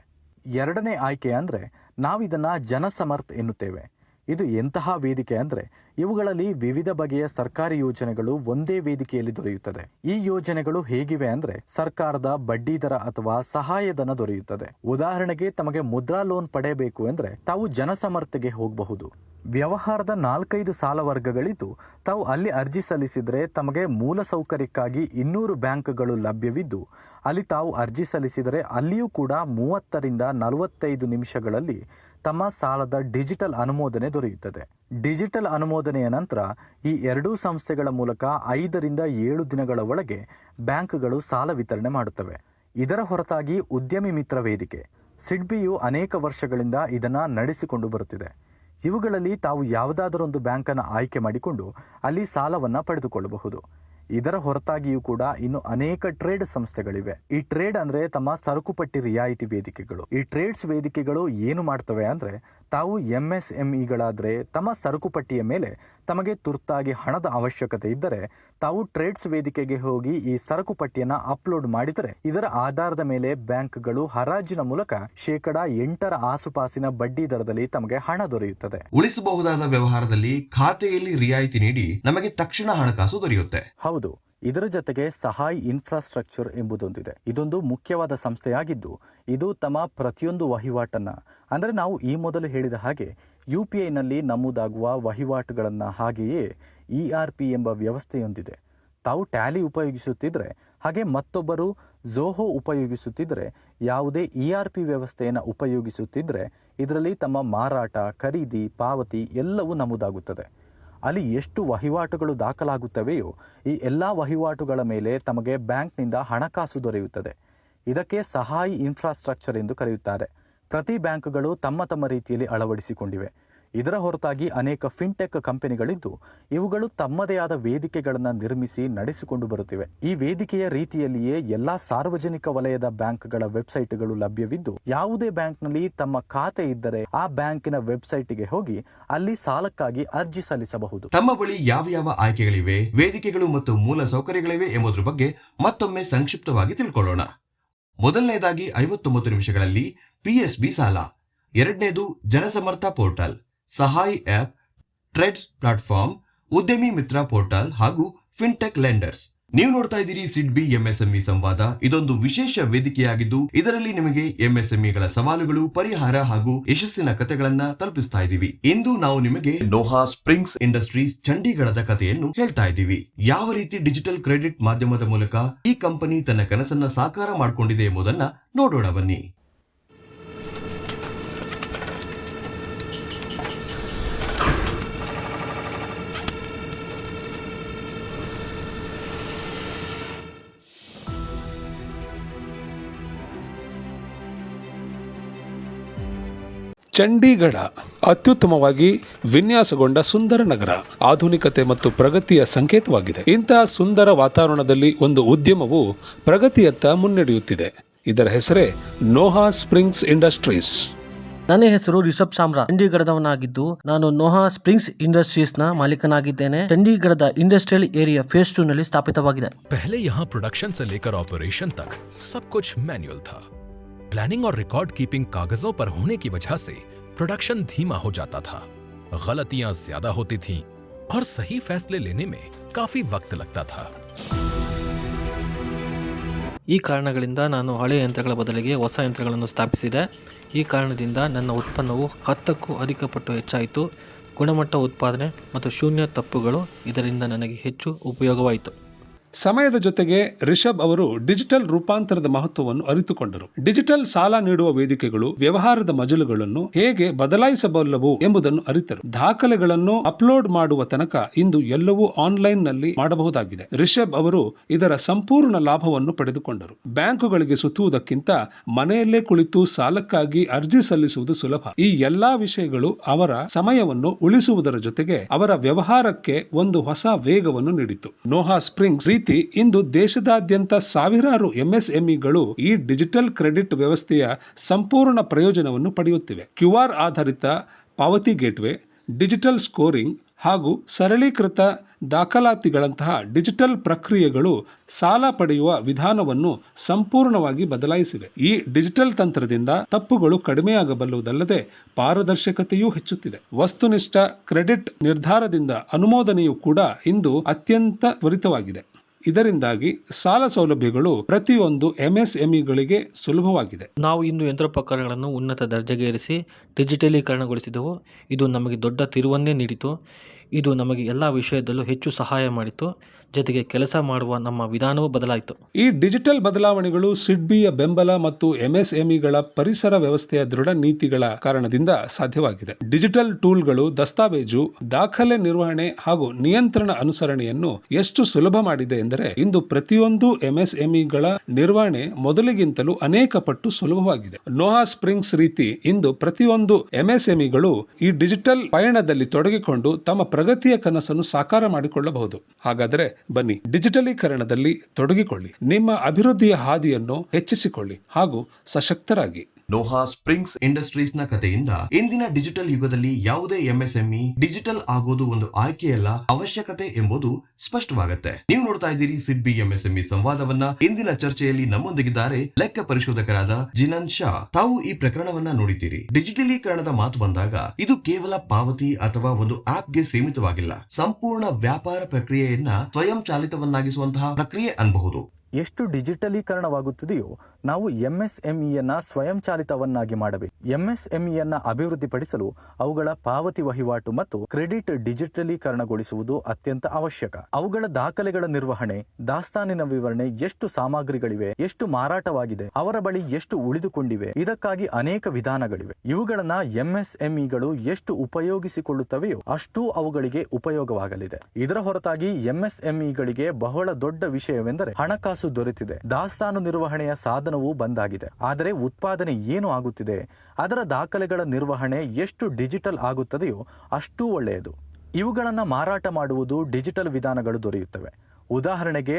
ಎರಡನೇ ಆಯ್ಕೆ ಅಂದರೆ ನಾವಿದನ್ನು ಜನಸಮರ್ಥ ಎನ್ನುತ್ತೇವೆ. ಇದು ಎಂತಹ ವೇದಿಕೆ ಅಂದರೆ ಇವುಗಳಲ್ಲಿ ವಿವಿಧ ಬಗೆಯ ಸರ್ಕಾರಿ ಯೋಜನೆಗಳು ಒಂದೇ ವೇದಿಕೆಯಲ್ಲಿ ದೊರೆಯುತ್ತದೆ. ಈ ಯೋಜನೆಗಳು ಹೇಗಿವೆ ಅಂದರೆ ಸರ್ಕಾರದ ಬಡ್ಡಿದರ ಅಥವಾ ಸಹಾಯಧನ ದೊರೆಯುತ್ತದೆ. ಉದಾಹರಣೆಗೆ ತಮಗೆ ಮುದ್ರಾ ಲೋನ್ ಪಡೆಯಬೇಕು ಅಂದರೆ ತಾವು ಜನಸಮರ್ಥಗೆ ಹೋಗಬಹುದು. ವ್ಯವಹಾರದ 4-5 ಸಾಲ ವರ್ಗಗಳಿದ್ದು ತಾವು ಅಲ್ಲಿ ಅರ್ಜಿ ಸಲ್ಲಿಸಿದರೆ ತಮಗೆ ಮೂಲ ಸೌಕರ್ಯಕ್ಕಾಗಿ 200 ಬ್ಯಾಂಕ್ಗಳು ಲಭ್ಯವಿದ್ದು ಅಲ್ಲಿ ತಾವು ಅರ್ಜಿ ಸಲ್ಲಿಸಿದರೆ ಅಲ್ಲಿಯೂ ಕೂಡ 30ರಿಂದ 45 ನಿಮಿಷಗಳಲ್ಲಿ ತಮ್ಮ ಸಾಲದ ಡಿಜಿಟಲ್ ಅನುಮೋದನೆ ದೊರೆಯುತ್ತದೆ. ಡಿಜಿಟಲ್ ಅನುಮೋದನೆಯ ನಂತರ ಈ ಎರಡೂ ಸಂಸ್ಥೆಗಳ ಮೂಲಕ 5ರಿಂದ 7 ದಿನಗಳ ಒಳಗೆ ಬ್ಯಾಂಕ್ಗಳು ಸಾಲ ವಿತರಣೆ ಮಾಡುತ್ತವೆ. ಇದರ ಹೊರತಾಗಿ ಉದ್ಯಮಿ ಮಿತ್ರ ವೇದಿಕೆ ಸಿಡ್ಬಿಯು ಅನೇಕ ವರ್ಷಗಳಿಂದ ಇದನ್ನು ನಡೆಸಿಕೊಂಡು ಬರುತ್ತಿದೆ. ಇವುಗಳಲ್ಲಿ ತಾವು ಯಾವುದಾದರೊಂದು ಬ್ಯಾಂಕನ್ನು ಆಯ್ಕೆ ಮಾಡಿಕೊಂಡು ಅಲ್ಲಿ ಸಾಲವನ್ನು ಪಡೆದುಕೊಳ್ಳಬಹುದು. ಇದರ ಹೊರತಾಗಿಯೂ ಕೂಡ ಇನ್ನು ಅನೇಕ ಟ್ರೇಡ್ ಸಂಸ್ಥೆಗಳಿವೆ. ಈ ಟ್ರೇಡ್ ಅಂದರೆ ತಮ್ಮ ಸರಕುಪಟ್ಟಿ ರಿಯಾಯಿತಿ ವೇದಿಕೆಗಳು. ಈ ಟ್ರೇಡ್ಸ್ ವೇದಿಕೆಗಳು ಏನು ಮಾಡ್ತವೆ ಅಂದರೆ ತಾವು MSMEಗಳಾದರೆ ತಮ್ಮ ಸರಕುಪಟ್ಟಿಯ ಮೇಲೆ ತಮಗೆ ತುರ್ತಾಗಿ ಹಣದ ಅವಶ್ಯಕತೆ ಇದ್ದರೆ ತಾವು ಟ್ರೇಡ್ಸ್ ವೇದಿಕೆಗೆ ಹೋಗಿ ಈ ಸರಕುಪಟ್ಟಿಯನ್ನು ಅಪ್ಲೋಡ್ ಮಾಡಿದರೆ ಇದರ ಆಧಾರದ ಮೇಲೆ ಬ್ಯಾಂಕ್ಗಳು ಹರಾಜಿನ ಮೂಲಕ 8% ಆಸುಪಾಸಿನ ಬಡ್ಡಿ ದರದಲ್ಲಿ ತಮಗೆ ಹಣ ದೊರೆಯುತ್ತದೆ. ಉಳಿಸಬಹುದಾದ ವ್ಯವಹಾರದಲ್ಲಿ ಖಾತೆಯಲ್ಲಿ ರಿಯಾಯಿತಿ ನೀಡಿ ನಮಗೆ ತಕ್ಷಣ ಹಣಕಾಸು ದೊರೆಯುತ್ತೆ. ಹೌದು, ಇದರ ಜೊತೆಗೆ ಸಹಾಯ್ ಇನ್ಫ್ರಾಸ್ಟ್ರಕ್ಚರ್ ಎಂಬುದೊಂದಿದೆ. ಇದೊಂದು ಮುಖ್ಯವಾದ ಸಂಸ್ಥೆಯಾಗಿದ್ದು ಇದು ತಮ್ಮ ಪ್ರತಿಯೊಂದು ವಹಿವಾಟನ್ನು ಅಂದರೆ ನಾವು ಈ ಮೊದಲು ಹೇಳಿದ ಹಾಗೆ UPIನಲ್ಲಿ ನಮೂದಾಗುವ ವಹಿವಾಟುಗಳನ್ನು ಹಾಗೆಯೇ ERP ಎಂಬ ವ್ಯವಸ್ಥೆಯೊಂದಿದೆ. ತಾವು ಟ್ಯಾಲಿ ಉಪಯೋಗಿಸುತ್ತಿದ್ದರೆ ಹಾಗೆ ಮತ್ತೊಬ್ಬರು ಝೋಹೋ ಉಪಯೋಗಿಸುತ್ತಿದ್ದರೆ ಯಾವುದೇ ERP ವ್ಯವಸ್ಥೆಯನ್ನು ಉಪಯೋಗಿಸುತ್ತಿದ್ದರೆ ಇದರಲ್ಲಿ ತಮ್ಮ ಮಾರಾಟ, ಖರೀದಿ, ಪಾವತಿ ಎಲ್ಲವೂ ನಮೂದಾಗುತ್ತದೆ. ಅಲ್ಲಿ ಎಷ್ಟು ವಹಿವಾಟುಗಳು ದಾಖಲಾಗುತ್ತವೆಯೋ ಈ ಎಲ್ಲ ವಹಿವಾಟುಗಳ ಮೇಲೆ ತಮಗೆ ಬ್ಯಾಂಕ್ನಿಂದ ಹಣಕಾಸು ದೊರೆಯುತ್ತದೆ. ಇದಕ್ಕೆ ಸಹಾಯಿ ಇನ್ಫ್ರಾಸ್ಟ್ರಕ್ಚರ್ ಎಂದು ಕರೆಯುತ್ತಾರೆ. ಪ್ರತಿ ಬ್ಯಾಂಕ್ಗಳು ತಮ್ಮ ತಮ್ಮ ರೀತಿಯಲ್ಲಿ ಅಳವಡಿಸಿಕೊಂಡಿವೆ. ಇದರ ಹೊರತಾಗಿ ಅನೇಕ ಫಿನ್ಟೆಕ್ ಕಂಪನಿಗಳಿದ್ದು ಇವುಗಳು ತಮ್ಮದೇ ಆದ ವೇದಿಕೆಗಳನ್ನು ನಿರ್ಮಿಸಿ ನಡೆಸಿಕೊಂಡು ಬರುತ್ತಿವೆ. ಈ ವೇದಿಕೆಯ ರೀತಿಯಲ್ಲಿಯೇ ಎಲ್ಲ ಸಾರ್ವಜನಿಕ ವಲಯದ ಬ್ಯಾಂಕ್ಗಳ ವೆಬ್ಸೈಟ್ಗಳು ಲಭ್ಯವಿದ್ದು ಯಾವುದೇ ಬ್ಯಾಂಕ್ನಲ್ಲಿ ತಮ್ಮ ಖಾತೆ ಇದ್ದರೆ ಆ ಬ್ಯಾಂಕಿನ ವೆಬ್ಸೈಟ್ಗೆ ಹೋಗಿ ಅಲ್ಲಿ ಸಾಲಕ್ಕಾಗಿ ಅರ್ಜಿ ಸಲ್ಲಿಸಬಹುದು. ತಮ್ಮ ಬಳಿ ಯಾವ ಆಯ್ಕೆಗಳಿವೆ, ವೇದಿಕೆಗಳು ಮತ್ತು ಮೂಲ ಸೌಕರ್ಯಗಳಿವೆ ಎಂಬುದರ ಬಗ್ಗೆ ಮತ್ತೊಮ್ಮೆ ಸಂಕ್ಷಿಪ್ತವಾಗಿ ತಿಳ್ಕೊಳ್ಳೋಣ. ಮೊದಲನೇದಾಗಿ 59 ನಿಮಿಷಗಳಲ್ಲಿ PSB ಸಾಲ, ಎರಡನೇದು ಜನಸಮರ್ಥ ಪೋರ್ಟಲ್, ಸಹಾಯ್ ಆಪ್, ಟ್ರೇಡ್ಸ್ ಪ್ಲಾಟ್ಫಾರ್ಮ್, ಉದ್ಯಮಿ ಮಿತ್ರ ಪೋರ್ಟಲ್ ಹಾಗೂ ಫಿನ್ಟೆಕ್ ಲೆಂಡರ್ಸ್. ನೀವು ನೋಡ್ತಾ ಇದ್ದೀರಿ ಸಿಡ್ಬಿ MSME ಸಂವಾದ. ಇದೊಂದು ವಿಶೇಷ ವೇದಿಕೆಯಾಗಿದ್ದು ಇದರಲ್ಲಿ ನಿಮಗೆ MSMEಗಳ ಸವಾಲುಗಳು, ಪರಿಹಾರ ಹಾಗೂ ಯಶಸ್ಸಿನ ಕಥೆಗಳನ್ನ ತಲುಪಿಸ್ತಾ ಇದ್ದೀವಿ. ಇಂದು ನಾವು ನಿಮಗೆ ನೋಹಾ ಸ್ಪ್ರಿಂಗ್ಸ್ ಇಂಡಸ್ಟ್ರೀಸ್ ಚಂಡೀಗಢದ ಕಥೆಯನ್ನು ಹೇಳ್ತಾ ಇದ್ದೀವಿ. ಯಾವ ರೀತಿ ಡಿಜಿಟಲ್ ಕ್ರೆಡಿಟ್ ಮಾಧ್ಯಮದ ಮೂಲಕ ಈ ಕಂಪನಿ ತನ್ನ ಕನಸನ್ನ ಸಾಕಾರ ಮಾಡಿಕೊಂಡಿದೆ ಎಂಬುದನ್ನ ನೋಡೋಣ ಬನ್ನಿ. ಚಂಡೀಗಢ ಅತ್ಯುತ್ತಮವಾಗಿ ವಿನ್ಯಾಸಗೊಂಡ ಸುಂದರ ನಗರ, ಆಧುನಿಕತೆ ಮತ್ತು ಪ್ರಗತಿಯ ಸಂಕೇತವಾಗಿದೆ. ಇಂತಹ ಸುಂದರ ವಾತಾವರಣದಲ್ಲಿ ಒಂದು ಉದ್ಯಮವು ಪ್ರಗತಿಯತ್ತ ಮುನ್ನಡೆಯುತ್ತಿದೆ. ಇದರ ಹೆಸರೇ ನೋಹಾ ಸ್ಪ್ರಿಂಗ್ಸ್ ಇಂಡಸ್ಟ್ರೀಸ್. ನನ್ನ ಹೆಸರು ರಿಷಬ್ ಸಾಮ್ರಾ, ಚಂಡೀಗಢದವನಾಗಿದ್ದು ನಾನು ನೋಹಾ ಸ್ಪ್ರಿಂಗ್ಸ್ ಇಂಡಸ್ಟ್ರೀಸ್ ನ ಮಾಲೀಕನಾಗಿದ್ದೇನೆ. ಚಂಡೀಗಢದ ಇಂಡಸ್ಟ್ರಿयल एरिया फेज 2 ನಲ್ಲಿ ಸ್ಥಾಪಿತವಾಗಿದೆ. पहले यहाँ प्रोडक्शन से लेकर ऑपरेशन तक सब कुछ मैन्युअल था. प्लानिंग और रिकॉर्ड कीपिंग कागजों पर होने की वजह से प्रोडक्शन धीमा हो जाता था, गलतियां ज्यादा होती थीं और सही फैसले लेने में काफी वक्त लगता था. ಈ ಕಾರಣಗಳಿಂದ ನಾನು ಹಳೆಯ ಯಂತ್ರಗಳ ಬದಲಿಗೆ ಹೊಸ ಯಂತ್ರಗಳನ್ನು ಸ್ಥಾಪಿಸಿದೆ. ಈ ಕಾರಣದಿಂದ ನನ್ನ ಉತ್ಪನ್ನವು 10ಕ್ಕೂ ಅಧಿಕ ಪಟ್ಟು ಹೆಚ್ಚಾಯಿತು. ಗುಣಮಟ್ಟ ಉತ್ಪಾದನೆ ಮತ್ತು ಶೂನ್ಯ ತಪ್ಪುಗಳು ಇದರಿಂದ ನನಗೆ ಹೆಚ್ಚು ಉಪಯೋಗವಾಯಿತು. ಸಮಯದ ಜೊತೆಗೆ ರಿಷಬ್ ಅವರು ಡಿಜಿಟಲ್ ರೂಪಾಂತರದ ಮಹತ್ವವನ್ನು ಅರಿತುಕೊಂಡರು. ಡಿಜಿಟಲ್ ಸಾಲ ನೀಡುವ ವೇದಿಕೆಗಳು ವ್ಯವಹಾರದ ಮಜಲುಗಳನ್ನು ಹೇಗೆ ಬದಲಾಯಿಸಬಲ್ಲವು ಎಂಬುದನ್ನು ಅರಿತರು. ದಾಖಲೆಗಳನ್ನು ಅಪ್ಲೋಡ್ ಮಾಡುವ ತನಕ ಇಂದು ಎಲ್ಲವೂ ಆನ್ಲೈನ್ ನಲ್ಲಿ ಮಾಡಬಹುದಾಗಿದೆ. ರಿಷಬ್ ಅವರು ಇದರ ಸಂಪೂರ್ಣ ಲಾಭವನ್ನು ಪಡೆದುಕೊಂಡರು. ಬ್ಯಾಂಕುಗಳಿಗೆ ಸುತ್ತುವುದಕ್ಕಿಂತ ಮನೆಯಲ್ಲೇ ಕುಳಿತು ಸಾಲಕ್ಕಾಗಿ ಅರ್ಜಿ ಸಲ್ಲಿಸುವುದು ಸುಲಭ. ಈ ಎಲ್ಲಾ ವಿಷಯಗಳು ಅವರ ಸಮಯವನ್ನು ಉಳಿಸುವುದರ ಜೊತೆಗೆ ಅವರ ವ್ಯವಹಾರಕ್ಕೆ ಒಂದು ಹೊಸ ವೇಗವನ್ನು ನೀಡಿತು. ನೋಹಾ ಸ್ಪ್ರಿಂಗ್ಸ್ ರೀತಿ ಇಂದು ದೇಶದಾದ್ಯಂತ ಸಾವಿರಾರು ಎಂಎಸ್ಎಂಇಗಳು ಈ ಡಿಜಿಟಲ್ ಕ್ರೆಡಿಟ್ ವ್ಯವಸ್ಥೆಯ ಸಂಪೂರ್ಣ ಪ್ರಯೋಜನವನ್ನು ಪಡೆಯುತ್ತಿವೆ. QR ಆಧಾರಿತ ಪಾವತಿ ಗೇಟ್ವೇ, ಡಿಜಿಟಲ್ ಸ್ಕೋರಿಂಗ್ ಹಾಗೂ ಸರಳೀಕೃತ ದಾಖಲಾತಿಗಳಂತಹ ಡಿಜಿಟಲ್ ಪ್ರಕ್ರಿಯೆಗಳು ಸಾಲ ಪಡೆಯುವ ವಿಧಾನವನ್ನು ಸಂಪೂರ್ಣವಾಗಿ ಬದಲಾಯಿಸಿವೆ. ಈ ಡಿಜಿಟಲ್ ತಂತ್ರದಿಂದ ತಪ್ಪುಗಳು ಕಡಿಮೆಯಾಗಬಲ್ಲುವುದಲ್ಲದೆ ಪಾರದರ್ಶಕತೆಯೂ ಹೆಚ್ಚುತ್ತಿದೆ. ವಸ್ತುನಿಷ್ಠ ಕ್ರೆಡಿಟ್ ನಿರ್ಧಾರದಿಂದ ಅನುಮೋದನೆಯೂ ಕೂಡ ಇಂದು ಅತ್ಯಂತ ತ್ವರಿತವಾಗಿದೆ. ಇದರಿಂದಾಗಿ ಸಾಲ ಸೌಲಭ್ಯಗಳು ಪ್ರತಿಯೊಂದು ಎಂಎಸ್ಎಂಇಗಳಿಗೆ ಸುಲಭವಾಗಿದೆ. ನಾವು ಇಂದು ಯಂತ್ರೋಪಕರಣಗಳನ್ನು ಉನ್ನತ ದರ್ಜೆಗೇರಿಸಿ ಡಿಜಿಟಲೀಕರಣಗೊಳಿಸಿದೆವು. ಇದು ನಮಗೆ ದೊಡ್ಡ ತಿರುವನ್ನೇ ನೀಡಿತು. ಇದು ನಮಗೆ ಎಲ್ಲ ವಿಷಯದಲ್ಲೂ ಹೆಚ್ಚು ಸಹಾಯ ಮಾಡಿತು. ಜೊತೆಗೆ ಕೆಲಸ ಮಾಡುವ ನಮ್ಮ ವಿಧಾನವೂ ಬದಲಾಯಿತು. ಈ ಡಿಜಿಟಲ್ ಬದಲಾವಣೆಗಳು ಸಿಡ್ಬಿಯ ಬೆಂಬಲ ಮತ್ತು ಎಂಎಸ್ಎಂಇಗಳ ಪರಿಸರ ವ್ಯವಸ್ಥೆಯ ದೃಢ ನೀತಿಗಳ ಕಾರಣದಿಂದ ಸಾಧ್ಯವಾಗಿದೆ. ಡಿಜಿಟಲ್ ಟೂಲ್ಗಳು ದಸ್ತಾವೇಜು, ದಾಖಲೆ ನಿರ್ವಹಣೆ ಹಾಗೂ ನಿಯಂತ್ರಣ ಅನುಸರಣೆಯನ್ನು ಎಷ್ಟು ಸುಲಭ ಮಾಡಿದೆ ಎಂದರೆ ಇಂದು ಪ್ರತಿಯೊಂದು ಎಂಎಸ್ಎಂಇಗಳ ನಿರ್ವಹಣೆ ಮೊದಲಿಗಿಂತಲೂ ಅನೇಕ ಪಟ್ಟು ಸುಲಭವಾಗಿದೆ. ನೋಹಾ ಸ್ಪ್ರಿಂಗ್ಸ್ ರೀತಿ ಇಂದು ಪ್ರತಿಯೊಂದು ಎಂಎಸ್ಎಂಇಗಳು ಈ ಡಿಜಿಟಲ್ ಪಯಣದಲ್ಲಿ ತೊಡಗಿಕೊಂಡು ತಮ್ಮ ಪ್ರಗತಿಯ ಕನಸನ್ನು ಸಾಕಾರ ಮಾಡಿಕೊಳ್ಳಬಹುದು. ಹಾಗಾದರೆ ಬನ್ನಿ, ಡಿಜಿಟಲೀಕರಣದಲ್ಲಿ ತೊಡಗಿಕೊಳ್ಳಿ, ನಿಮ್ಮ ಅಭಿವೃದ್ಧಿಯ ಹಾದಿಯನ್ನು ಹೆಚ್ಚಿಸಿಕೊಳ್ಳಿ ಹಾಗೂ ಸಶಕ್ತರಾಗಿ. ನೋಹಾ ಸ್ಪ್ರಿಂಗ್ಸ್ ಇಂಡಸ್ಟ್ರೀಸ್ ನ ಕಥೆಯಿಂದ ಇಂದಿನ ಡಿಜಿಟಲ್ ಯುಗದಲ್ಲಿ ಯಾವುದೇ ಎಂಎಸ್ಎಂಇ ಡಿಜಿಟಲ್ ಆಗೋದು ಒಂದು ಆಯ್ಕೆಯಲ್ಲ, ಅವಶ್ಯಕತೆ ಎಂಬುದು ಸ್ಪಷ್ಟವಾಗುತ್ತೆ. ನೀವು ನೋಡ್ತಾ ಇದ್ದೀರಿ ಸಿಡ್ಬಿ ಎಂಎಸ್ಎಂಇ ಸಂವಾದವನ್ನ. ಇಂದಿನ ಚರ್ಚೆಯಲ್ಲಿ ನಮ್ಮೊಂದಿಗಿದ್ದಾರೆ ಲೆಕ್ಕ ಪರಿಶೋಧಕರಾದ ಜಿನನ್ ಶಾ. ತಾವು ಈ ಪ್ರಕರಣವನ್ನ ನೋಡಿದ್ದೀರಿ. ಡಿಜಿಟಲೀಕರಣದ ಮಾತು ಬಂದಾಗ ಇದು ಕೇವಲ ಪಾವತಿ ಅಥವಾ ಒಂದು ಆಪ್ಗೆ ಸೀಮಿತವಾಗಿಲ್ಲ, ಸಂಪೂರ್ಣ ವ್ಯಾಪಾರ ಪ್ರಕ್ರಿಯೆಯನ್ನ ಸ್ವಯಂ ಚಾಲಿತವನ್ನಾಗಿಸುವಂತಹ ಪ್ರಕ್ರಿಯೆ ಅನ್ಬಹುದು. ಎಷ್ಟು ಡಿಜಿಟಲೀಕರಣವಾಗುತ್ತದೆಯೋ ನಾವು ಎಂಎಸ್ಎಂಇಯನ್ನ ಸ್ವಯಂಚಾಲಿತವನ್ನಾಗಿ ಮಾಡಬೇಕು. ಎಂಎಸ್ಎಂಇಯನ್ನ ಅಭಿವೃದ್ಧಿಪಡಿಸಲು ಅವುಗಳ ಪಾವತಿ ವಹಿವಾಟು ಮತ್ತು ಕ್ರೆಡಿಟ್ ಡಿಜಿಟಲೀಕರಣಗೊಳಿಸುವುದು ಅತ್ಯಂತ ಅವಶ್ಯಕ. ಅವುಗಳ ದಾಖಲೆಗಳ ನಿರ್ವಹಣೆ, ದಾಸ್ತಾನಿನ ವಿವರಣೆ, ಎಷ್ಟು ಸಾಮಗ್ರಿಗಳಿವೆ, ಎಷ್ಟು ಮಾರಾಟವಾಗಿದೆ, ಅವರ ಬಳಿ ಎಷ್ಟು ಉಳಿದುಕೊಂಡಿವೆ, ಇದಕ್ಕಾಗಿ ಅನೇಕ ವಿಧಾನಗಳಿವೆ. ಇವುಗಳನ್ನ ಎಂಎಸ್ಎಂಇಗಳು ಎಷ್ಟು ಉಪಯೋಗಿಸಿಕೊಳ್ಳುತ್ತವೆಯೋ ಅಷ್ಟೂ ಅವುಗಳಿಗೆ ಉಪಯೋಗವಾಗಲಿದೆ. ಇದರ ಹೊರತಾಗಿ ಎಂಎಸ್ಎಂಇಗಳಿಗೆ ಬಹಳ ದೊಡ್ಡ ವಿಷಯವೆಂದರೆ ಹಣಕಾಸು ದೊರೆತಿದೆ, ದಾಸ್ತಾನು ನಿರ್ವಹಣೆಯ ಸಾಧನವೂ ಬಂದಾಗಿದೆ. ಆದರೆ ಉತ್ಪಾದನೆ ಏನು ಆಗುತ್ತಿದೆ, ಅದರ ದಾಖಲೆಗಳ ನಿರ್ವಹಣೆ ಎಷ್ಟು ಡಿಜಿಟಲ್ ಆಗುತ್ತದೆಯೋ ಅಷ್ಟೂ ಒಳ್ಳೆಯದು. ಇವುಗಳನ್ನು ಮಾರಾಟ ಮಾಡುವುದು ಡಿಜಿಟಲ್ ವಿಧಾನಗಳು ದೊರೆಯುತ್ತವೆ. ಉದಾಹರಣೆಗೆ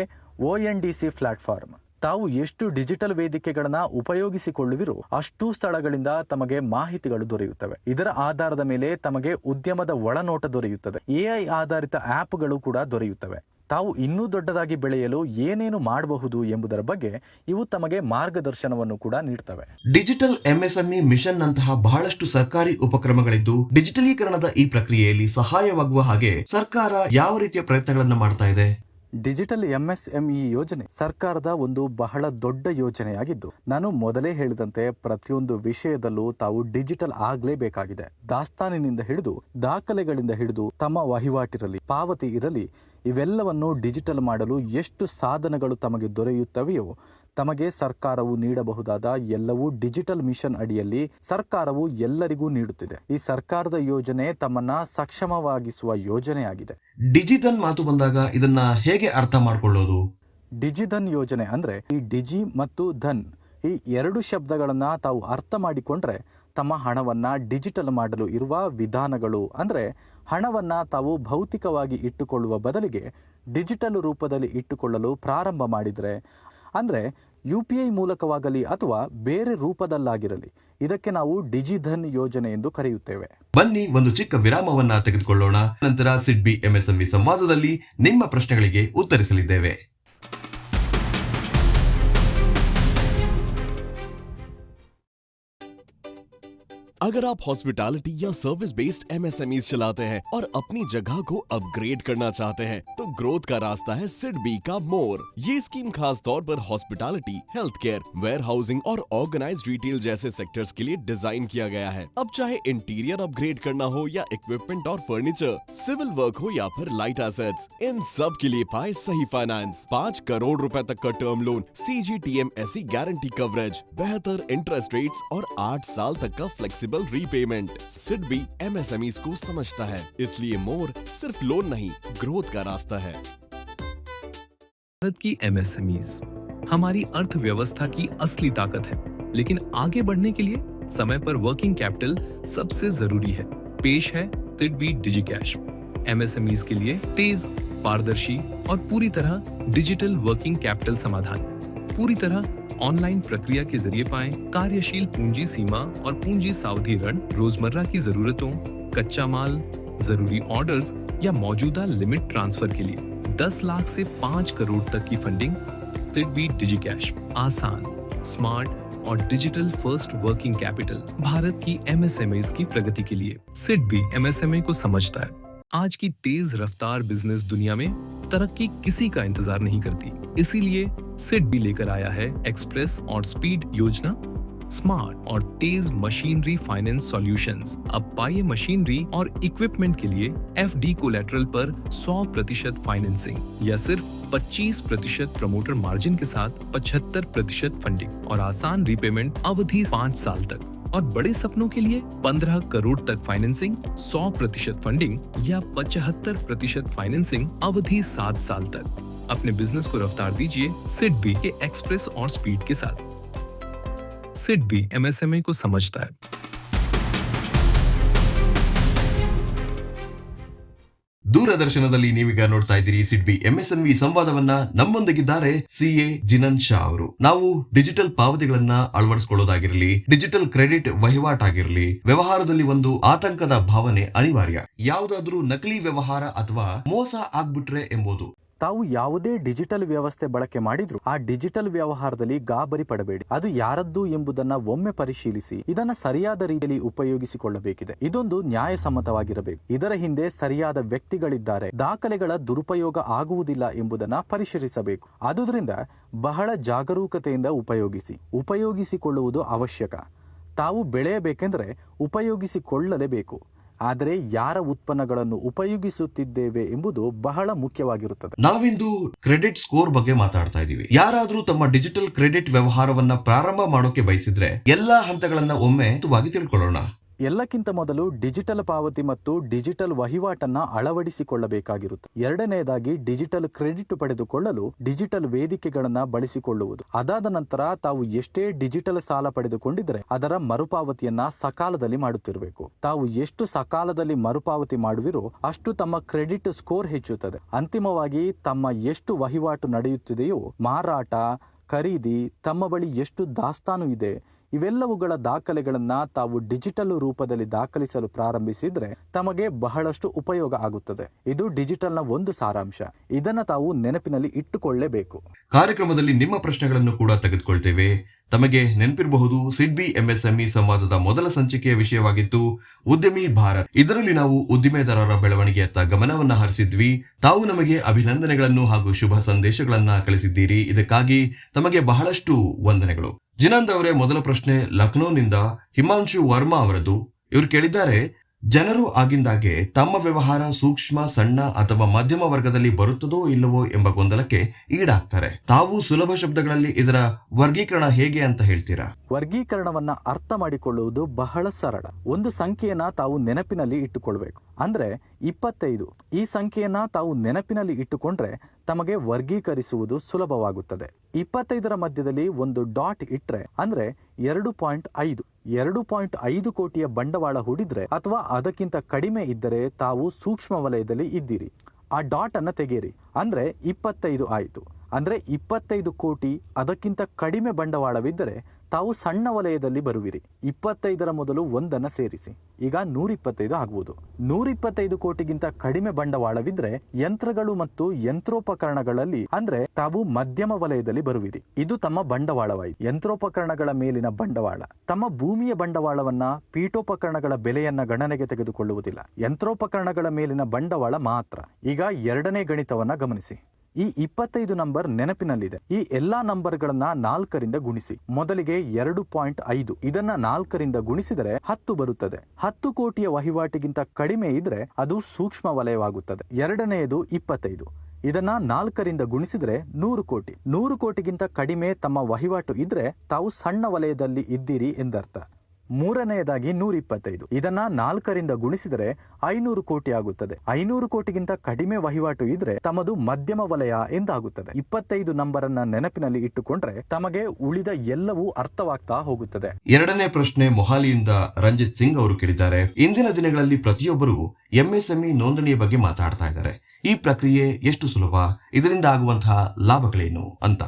ONDC ಪ್ಲಾಟ್ಫಾರ್ಮ್. ತಾವು ಎಷ್ಟು ಡಿಜಿಟಲ್ ವೇದಿಕೆಗಳನ್ನ ಉಪಯೋಗಿಸಿಕೊಳ್ಳುವಿರೋ ಅಷ್ಟೂ ಸ್ಥಳಗಳಿಂದ ತಮಗೆ ಮಾಹಿತಿಗಳು ದೊರೆಯುತ್ತವೆ. ಇದರ ಆಧಾರದ ಮೇಲೆ ತಮಗೆ ಉದ್ಯಮದ ಒಳನೋಟ ದೊರೆಯುತ್ತದೆ. AI ಆಧಾರಿತ ಆ್ಯಪ್ಗಳು ಕೂಡ ದೊರೆಯುತ್ತವೆ. ತಾವು ಇನ್ನೂ ದೊಡ್ಡದಾಗಿ ಬೆಳೆಯಲು ಏನೇನು ಮಾಡಬಹುದು ಎಂಬುದರ ಬಗ್ಗೆ ಇವು ತಮಗೆ ಮಾರ್ಗದರ್ಶನವನ್ನು ಕೂಡ ನೀಡುತ್ತವೆ. ಡಿಜಿಟಲ್ ಎಂಎಸ್ಎಂಇ ಮಿಷನ್ ನಂತಹ ಬಹಳಷ್ಟು ಸರ್ಕಾರಿ ಉಪಕ್ರಮಗಳಿದ್ದು ಡಿಜಿಟಲೀಕರಣದ ಈ ಪ್ರಕ್ರಿಯೆಯಲ್ಲಿ ಸಹಾಯವಾಗುವ ಹಾಗೆ ಸರ್ಕಾರ ಯಾವ ರೀತಿಯ ಪ್ರಯತ್ನಗಳನ್ನು ಮಾಡ್ತಾ ಇದೆ? ಡಿಜಿಟಲ್ ಎಂಎಸ್ಎಂಇ ಯೋಜನೆ ಸರ್ಕಾರದ ಒಂದು ಬಹಳ ದೊಡ್ಡ ಯೋಜನೆಯಾಗಿದ್ದು, ನಾನು ಮೊದಲೇ ಹೇಳಿದಂತೆ ಪ್ರತಿಯೊಂದು ವಿಷಯದಲ್ಲೂ ತಾವು ಡಿಜಿಟಲ್ ಆಗಲೇಬೇಕಾಗಿದೆ. ದಾಸ್ತಾನಿನಿಂದ ಹಿಡಿದು ದಾಖಲೆಗಳಿಂದ ಹಿಡಿದು ತಮ್ಮ ವಹಿವಾಟಿರಲಿ, ಪಾವತಿ ಇರಲಿ, ಇವೆಲ್ಲವನ್ನು ಡಿಜಿಟಲ್ ಮಾಡಲು ಎಷ್ಟು ಸಾಧನಗಳು ತಮಗೆ ದೊರೆಯುತ್ತವೆಯೋ ತಮಗೆ ಸರ್ಕಾರವು ನೀಡಬಹುದಾದ ಎಲ್ಲವೂ ಡಿಜಿಟಲ್ ಮಿಷನ್ ಅಡಿಯಲ್ಲಿ ಸರ್ಕಾರವು ಎಲ್ಲರಿಗೂ ನೀಡುತ್ತಿದೆ. ಈ ಸರ್ಕಾರದ ಯೋಜನೆ ತಮ್ಮನ್ನ ಸಕ್ಷಮವಾಗಿಸುವ ಯೋಜನೆಯಾಗಿದೆ. ಡಿಜಿಧನ್ ಮಾತು ಬಂದಾಗ ಇದನ್ನ ಹೇಗೆ ಅರ್ಥ ಮಾಡಿಕೊಳ್ಳೋದು? ಡಿಜಿಧನ್ ಯೋಜನೆ ಅಂದ್ರೆ ಈ ಡಿಜಿ ಮತ್ತು ಧನ್ ಈ ಎರಡು ಶಬ್ದಗಳನ್ನ ತಾವು ಅರ್ಥ ಮಾಡಿಕೊಂಡ್ರೆ ತಮ್ಮ ಹಣವನ್ನ ಡಿಜಿಟಲ್ ಮಾಡಲು ಇರುವ ವಿಧಾನಗಳು. ಅಂದ್ರೆ ಹಣವನ್ನ ತಾವು ಭೌತಿಕವಾಗಿ ಇಟ್ಟುಕೊಳ್ಳುವ ಬದಲಿಗೆ ಡಿಜಿಟಲ್ ರೂಪದಲ್ಲಿ ಇಟ್ಟುಕೊಳ್ಳಲು ಪ್ರಾರಂಭ ಮಾಡಿದರೆ, ಅಂದ್ರೆ UPI ಮೂಲಕವಾಗಲಿ ಅಥವಾ ಬೇರೆ ರೂಪದಲ್ಲಾಗಿರಲಿ, ಇದಕ್ಕೆ ನಾವು ಡಿಜಿಧನ್ ಯೋಜನೆ ಎಂದು ಕರೆಯುತ್ತೇವೆ. ಬನ್ನಿ ಒಂದು ಚಿಕ್ಕ ವಿರಾಮವನ್ನ ತೆಗೆದುಕೊಳ್ಳೋಣ. ನಂತರ ಸಿಡ್ಬಿ ಎಂಎಸ್ಎಂಇ ಸಂವಾದದಲ್ಲಿ ನಿಮ್ಮ ಪ್ರಶ್ನೆಗಳಿಗೆ ಉತ್ತರಿಸಲಿದ್ದೇವೆ. अगर आप हॉस्पिटैलिटी या सर्विस बेस्ड MSMEs चलाते हैं और अपनी जगह को अपग्रेड करना चाहते हैं तो ग्रोथ का रास्ता है सिडबी का मोर। ये स्कीम खास तौर पर hospitality, health care, warehousing और ऑर्गेनाइज्ड रिटेल जैसे सेक्टर्स के लिए डिजाइन किया गया है। अब चाहे इंटीरियर अपग्रेड करना हो या इक्विपमेंट और फर्नीचर, सिविल वर्क हो या फिर लाइट एसेट्स, इन सब के लिए पाए सही फाइनेंस। 5 करोड़ रुपए तक का term loan, CGTMSE guarantee coverage, बेहतर इंटरेस्ट रेट्स और 8 साल तक का फ्लेक्सिबल रीपेमेंट। सिडबी MSMEs को समझता है, इसलिए मोर सिर्फ लोन नहीं, ग्रोथ का रास्ता है। भारत की MSMEs हमारी अर्थव्यवस्था की असली ताकत है, लेकिन आगे बढ़ने के लिए समय पर वर्किंग कैपिटल सबसे जरूरी है। पेश है सिडबी डिजिकैश, MSMEs के लिए तेज, पारदर्शी और पूरी तरह डिजिटल वर्किंग कैपिटल समाधान। पूरी तरह ऑनलाइन प्रक्रिया के जरिए पाएं कार्यशील पूंजी सीमा और पूंजी सावधि ऋण, रोजमर्रा की जरूरतों, कच्चा माल, जरूरी ऑर्डर्स या मौजूदा लिमिट ट्रांसफर के लिए 10 लाख से 5 करोड़ तक की फंडिंग। सिडबी डिजिकैश, आसान, स्मार्ट और digital first working capital Bharat की MSMEs की प्रगति के लिए। सिडबी MSME को समझता है। आज की तेज रफ्तार बिजनेस दुनिया में तरक्की किसी का इंतजार नहीं करती, इसीलिए सिडबी लेकर आया है एक्सप्रेस और स्पीड योजना, स्मार्ट और तेज मशीनरी फाइनेंस सॉल्यूशंस। अब पाइए मशीनरी और इक्विपमेंट के लिए FD कोलैटरल पर 100% फाइनेंसिंग या सिर्फ 25% प्रमोटर मार्जिन के साथ 75% फंडिंग और आसान रीपेमेंट अवधि 5 साल तक। और बड़े सपनों के लिए 15 करोड़ तक फाइनेंसिंग, 100% फंडिंग या 75% फाइनेंसिंग अवधि 7 साल तक। अपने बिजनेस को रफ्तार दीजिए सिडबी के एक्सप्रेस और स्पीड के साथ। सिडबी MSME को समझता है। ದೂರದರ್ಶನದಲ್ಲಿ ನೀವೀಗ ನೋಡ್ತಾ ಇದ್ದೀರಿ ಸಿಡ್ಬಿ MSME ಸಂವಾದವನ್ನ. ನಮ್ಮೊಂದಿಗಿದ್ದಾರೆ CA ಜಿನನ್ ಶಾ ಅವರು. ನಾವು ಡಿಜಿಟಲ್ ಪಾವತಿಗಳನ್ನ ಅಳವಡಿಸಿಕೊಳ್ಳೋದಾಗಿರಲಿ, ಡಿಜಿಟಲ್ ಕ್ರೆಡಿಟ್ ವಹಿವಾಟಾಗಿರಲಿ, ವ್ಯವಹಾರದಲ್ಲಿ ಒಂದು ಆತಂಕದ ಭಾವನೆ ಅನಿವಾರ್ಯ. ಯಾವುದಾದ್ರೂ ನಕಲಿ ವ್ಯವಹಾರ ಅಥವಾ ಮೋಸ ಆಗ್ಬಿಟ್ರೆ ಎಂಬುದು. ತಾವು ಯಾವುದೇ ಡಿಜಿಟಲ್ ವ್ಯವಸ್ಥೆ ಬಳಕೆ ಮಾಡಿದ್ರು ಆ ಡಿಜಿಟಲ್ ವ್ಯವಹಾರದಲ್ಲಿ ಗಾಬರಿ ಪಡಬೇಡಿ. ಅದು ಯಾರದ್ದು ಎಂಬುದನ್ನ ಒಮ್ಮೆ ಪರಿಶೀಲಿಸಿ ಇದನ್ನ ಸರಿಯಾದ ರೀತಿಯಲ್ಲಿ ಉಪಯೋಗಿಸಿಕೊಳ್ಳಬೇಕಿದೆ. ಇದೊಂದು ನ್ಯಾಯಸಮ್ಮತವಾಗಿರಬೇಕು. ಇದರ ಹಿಂದೆ ಸರಿಯಾದ ವ್ಯಕ್ತಿಗಳಿದ್ದಾರೆ, ದಾಖಲೆಗಳ ದುರುಪಯೋಗ ಆಗುವುದಿಲ್ಲ ಎಂಬುದನ್ನ ಪರಿಶೀಲಿಸಬೇಕು. ಆದುದರಿಂದ ಬಹಳ ಜಾಗರೂಕತೆಯಿಂದ ಉಪಯೋಗಿಸಿಕೊಳ್ಳುವುದು ಅವಶ್ಯಕ. ತಾವು ಬೆಳೆಯಬೇಕೆಂದರೆ ಉಪಯೋಗಿಸಿಕೊಳ್ಳಲೇಬೇಕು. ಆದರೆ ಯಾರ ಉತ್ಪನ್ನಗಳನ್ನು ಉಪಯೋಗಿಸುತ್ತಿದ್ದೇವೆ ಎಂಬುದು ಬಹಳ ಮುಖ್ಯವಾಗಿರುತ್ತದೆ. ನಾವಿಂದು ಕ್ರೆಡಿಟ್ ಸ್ಕೋರ್ ಬಗ್ಗೆ ಮಾತಾಡ್ತಾ ಇದೀವಿ. ಯಾರಾದ್ರೂ ತಮ್ಮ ಡಿಜಿಟಲ್ ಕ್ರೆಡಿಟ್ ವ್ಯವಹಾರವನ್ನ ಪ್ರಾರಂಭ ಮಾಡೋಕೆ ಬಯಸಿದ್ರೆ ಎಲ್ಲಾ ಹಂತಗಳನ್ನ ಒಮ್ಮೆ ತಿಳ್ಕೊಳ್ಳೋಣ. ಎಲ್ಲಕ್ಕಿಂತ ಮೊದಲು ಡಿಜಿಟಲ್ ಪಾವತಿ ಮತ್ತು ಡಿಜಿಟಲ್ ವಹಿವಾಟನ್ನ ಅಳವಡಿಸಿಕೊಳ್ಳಬೇಕಾಗಿರುತ್ತೆ. ಎರಡನೆಯದಾಗಿ ಡಿಜಿಟಲ್ ಕ್ರೆಡಿಟ್ ಪಡೆದುಕೊಳ್ಳಲು ಡಿಜಿಟಲ್ ವೇದಿಕೆಗಳನ್ನ ಬಳಸಿಕೊಳ್ಳುವುದು. ಅದಾದ ನಂತರ ತಾವು ಎಷ್ಟೇ ಡಿಜಿಟಲ್ ಸಾಲ ಪಡೆದುಕೊಂಡಿದ್ರೆ ಅದರ ಮರುಪಾವತಿಯನ್ನ ಸಕಾಲದಲ್ಲಿ ಮಾಡುತ್ತಿರಬೇಕು. ತಾವು ಎಷ್ಟು ಸಕಾಲದಲ್ಲಿ ಮರುಪಾವತಿ ಮಾಡುವಿರೋ ಅಷ್ಟು ತಮ್ಮ ಕ್ರೆಡಿಟ್ ಸ್ಕೋರ್ ಹೆಚ್ಚುತ್ತದೆ. ಅಂತಿಮವಾಗಿ ತಮ್ಮ ಎಷ್ಟು ವಹಿವಾಟು ನಡೆಯುತ್ತಿದೆಯೋ, ಮಾರಾಟ, ಖರೀದಿ, ತಮ್ಮ ಬಳಿ ಎಷ್ಟು ದಾಸ್ತಾನು ಇದೆ, ಇವೆಲ್ಲವುಗಳ ದಾಖಲೆಗಳನ್ನ ತಾವು ಡಿಜಿಟಲ್ ರೂಪದಲ್ಲಿ ದಾಖಲಿಸಲು ಪ್ರಾರಂಭಿಸಿದ್ರೆ ತಮಗೆ ಬಹಳಷ್ಟು ಉಪಯೋಗ ಆಗುತ್ತದೆ. ಇದು ಡಿಜಿಟಲ್ನ ಒಂದು ಸಾರಾಂಶ. ಇದನ್ನ ತಾವು ನೆನಪಿನಲ್ಲಿ ಇಟ್ಟುಕೊಳ್ಳಲೇಬೇಕು. ಕಾರ್ಯಕ್ರಮದಲ್ಲಿ ನಿಮ್ಮ ಪ್ರಶ್ನೆಗಳನ್ನು ಕೂಡ ತೆಗೆದುಕೊಳ್ತೇವೆ. ತಮಗೆ ನೆನಪಿರಬಹುದು, ಸಿಡ್ಬಿ MSME ಸಂವಾದದ ಮೊದಲ ಸಂಚಿಕೆಯ ವಿಷಯವಾಗಿತ್ತು ಉದ್ಯಮಿ ಭಾರತ್. ಇದರಲ್ಲಿ ನಾವು ಉದ್ದಿಮೆದಾರರ ಬೆಳವಣಿಗೆಯತ್ತ ಗಮನವನ್ನ ಹರಿಸಿದ್ವಿ. ತಾವು ನಮಗೆ ಅಭಿನಂದನೆಗಳನ್ನು ಹಾಗೂ ಶುಭ ಸಂದೇಶಗಳನ್ನ ಕಳಿಸಿದ್ದೀರಿ. ಇದಕ್ಕಾಗಿ ತಮಗೆ ಬಹಳಷ್ಟು ವಂದನೆಗಳು. ಜಿನಂದ್ ಅವರೇ, ಮೊದಲ ಪ್ರಶ್ನೆ ಲಕ್ನೋನಿಂದ ಹಿಮಾಂಶು ವರ್ಮಾ ಅವರದು. ಇವರು ಕೇಳಿದ್ದಾರೆ, ಜನರು ಆಗಿಂದಾಗೆ ತಮ್ಮ ವ್ಯವಹಾರ ಸೂಕ್ಷ್ಮ, ಸಣ್ಣ ಅಥವಾ ಮಧ್ಯಮ ವರ್ಗದಲ್ಲಿ ಬರುತ್ತದೋ ಇಲ್ಲವೋ ಎಂಬ ಗೊಂದಲಕ್ಕೆ ಈಡಾಗ್ತಾರೆ. ತಾವು ಸುಲಭ ಶಬ್ದಗಳಲ್ಲಿ ಇದರ ವರ್ಗೀಕರಣ ಹೇಗೆ ಅಂತ ಹೇಳ್ತೀರಾ? ವರ್ಗೀಕರಣವನ್ನ ಅರ್ಥ ಮಾಡಿಕೊಳ್ಳುವುದು ಬಹಳ ಸರಳ. ಒಂದು ಸಂಖ್ಯೆಯನ್ನ ತಾವು ನೆನಪಿನಲ್ಲಿ ಇಟ್ಟುಕೊಳ್ಬೇಕು. ಅಂದ್ರೆ 25. ಈ ಸಂಖ್ಯೆಯನ್ನ ತಾವು ನೆನಪಿನಲ್ಲಿ ಇಟ್ಟುಕೊಂಡ್ರೆ ತಮಗೆ ವರ್ಗೀಕರಿಸುವುದು ಸುಲಭವಾಗುತ್ತದೆ. 25ರ ಮಧ್ಯದಲ್ಲಿ ಒಂದು ಡಾಟ್ ಇಟ್ರೆ ಅಂದ್ರೆ 2.5. 2.5 ಕೋಟಿಯ ಬಂಡವಾಳ ಹೂಡಿದ್ರೆ ಅಥವಾ ಅದಕ್ಕಿಂತ ಕಡಿಮೆ ಇದ್ದರೆ ತಾವು ಸೂಕ್ಷ್ಮ ವಲಯದಲ್ಲಿ ಇದ್ದೀರಿ. ಆ ಡಾಟ್ ಅನ್ನ ತೆಗೆಯಿರಿ, ಅಂದ್ರೆ 25 ಆಯಿತು. ಅಂದ್ರೆ 25 ಕೋಟಿ ಅದಕ್ಕಿಂತ ಕಡಿಮೆ ಬಂಡವಾಳವಿದ್ದರೆ ತಾವು ಸಣ್ಣ ವಲಯದಲ್ಲಿ ಬರುವಿರಿ. 25ರ ಮೊದಲು 1 ಸೇರಿಸಿ, ಈಗ 125 ಆಗುವುದು. 125 ಕೋಟಿಗಿಂತ ಕಡಿಮೆ ಬಂಡವಾಳವಿದ್ರೆ ಯಂತ್ರಗಳು ಮತ್ತು ಯಂತ್ರೋಪಕರಣಗಳಲ್ಲಿ ಅಂದ್ರೆ ತಾವು ಮಧ್ಯಮ ವಲಯದಲ್ಲಿ ಬರುವಿರಿ. ಇದು ತಮ್ಮ ಬಂಡವಾಳವಾಯಿತು. ಯಂತ್ರೋಪಕರಣಗಳ ಮೇಲಿನ ಬಂಡವಾಳ. ತಮ್ಮ ಭೂಮಿಯ ಬಂಡವಾಳವನ್ನ, ಪೀಠೋಪಕರಣಗಳ ಬೆಲೆಯನ್ನ ಗಣನೆಗೆ ತೆಗೆದುಕೊಳ್ಳುವುದಿಲ್ಲ. ಯಂತ್ರೋಪಕರಣಗಳ ಮೇಲಿನ ಬಂಡವಾಳ ಮಾತ್ರ. ಈಗ 2ನೇ ಗಣಿತವನ್ನ ಗಮನಿಸಿ. ಈ 25 ನಂಬರ್ ನೆನಪಿನಲ್ಲಿದೆ. ಈ ಎಲ್ಲಾ ನಂಬರ್ಗಳನ್ನ 4ರಿಂದ ಗುಣಿಸಿ. ಮೊದಲಿಗೆ 2.5, ಇದನ್ನ 4ರಿಂದ ಗುಣಿಸಿದರೆ 10 ಬರುತ್ತದೆ. 10 ಕೋಟಿಯ ವಹಿವಾಟಿಗಿಂತ ಕಡಿಮೆ ಇದ್ರೆ ಅದು ಸೂಕ್ಷ್ಮ ವಲಯವಾಗುತ್ತದೆ. ಎರಡನೆಯದು 25, ಇದನ್ನ 4ರಿಂದ ಗುಣಿಸಿದ್ರೆ 100 ಕೋಟಿ. 100 ಕೋಟಿಗಿಂತ ಕಡಿಮೆ ತಮ್ಮ ವಹಿವಾಟು ಇದ್ರೆ ತಾವು ಸಣ್ಣ ವಲಯದಲ್ಲಿ ಇದ್ದೀರಿ ಎಂದರ್ಥ. ಮೂರನೆಯದಾಗಿ 125, ಇದನ್ನ 4ರಿಂದ ಗುಣಿಸಿದರೆ 500 ಕೋಟಿ ಆಗುತ್ತದೆ. 500 ಕೋಟಿಗಿಂತ ಕಡಿಮೆ ವಹಿವಾಟು ಇದ್ರೆ ತಮ್ಮದು ಮಧ್ಯಮ ವಲಯ ಎಂದಾಗುತ್ತದೆ. 25 ನಂಬರ್ ಅನ್ನ ನೆನಪಿನಲ್ಲಿ ಇಟ್ಟುಕೊಂಡ್ರೆ ತಮಗೆ ಉಳಿದ ಎಲ್ಲವೂ ಅರ್ಥವಾಗ್ತಾ ಹೋಗುತ್ತದೆ. 2ನೇ ಪ್ರಶ್ನೆ ಮೊಹಾಲಿಯಿಂದ ರಂಜಿತ್ ಸಿಂಗ್ ಅವರು ಕೇಳಿದ್ದಾರೆ. ಇಂದಿನ ದಿನಗಳಲ್ಲಿ ಪ್ರತಿಯೊಬ್ಬರು ಎಂಎಸ್ಎಂಇ ನೋಂದಣಿಯ ಬಗ್ಗೆ ಮಾತಾಡ್ತಾ ಇದ್ದಾರೆ. ಈ ಪ್ರಕ್ರಿಯೆ ಎಷ್ಟು ಸುಲಭ, ಇದರಿಂದ ಆಗುವಂತಹ ಲಾಭಗಳೇನು ಅಂತ.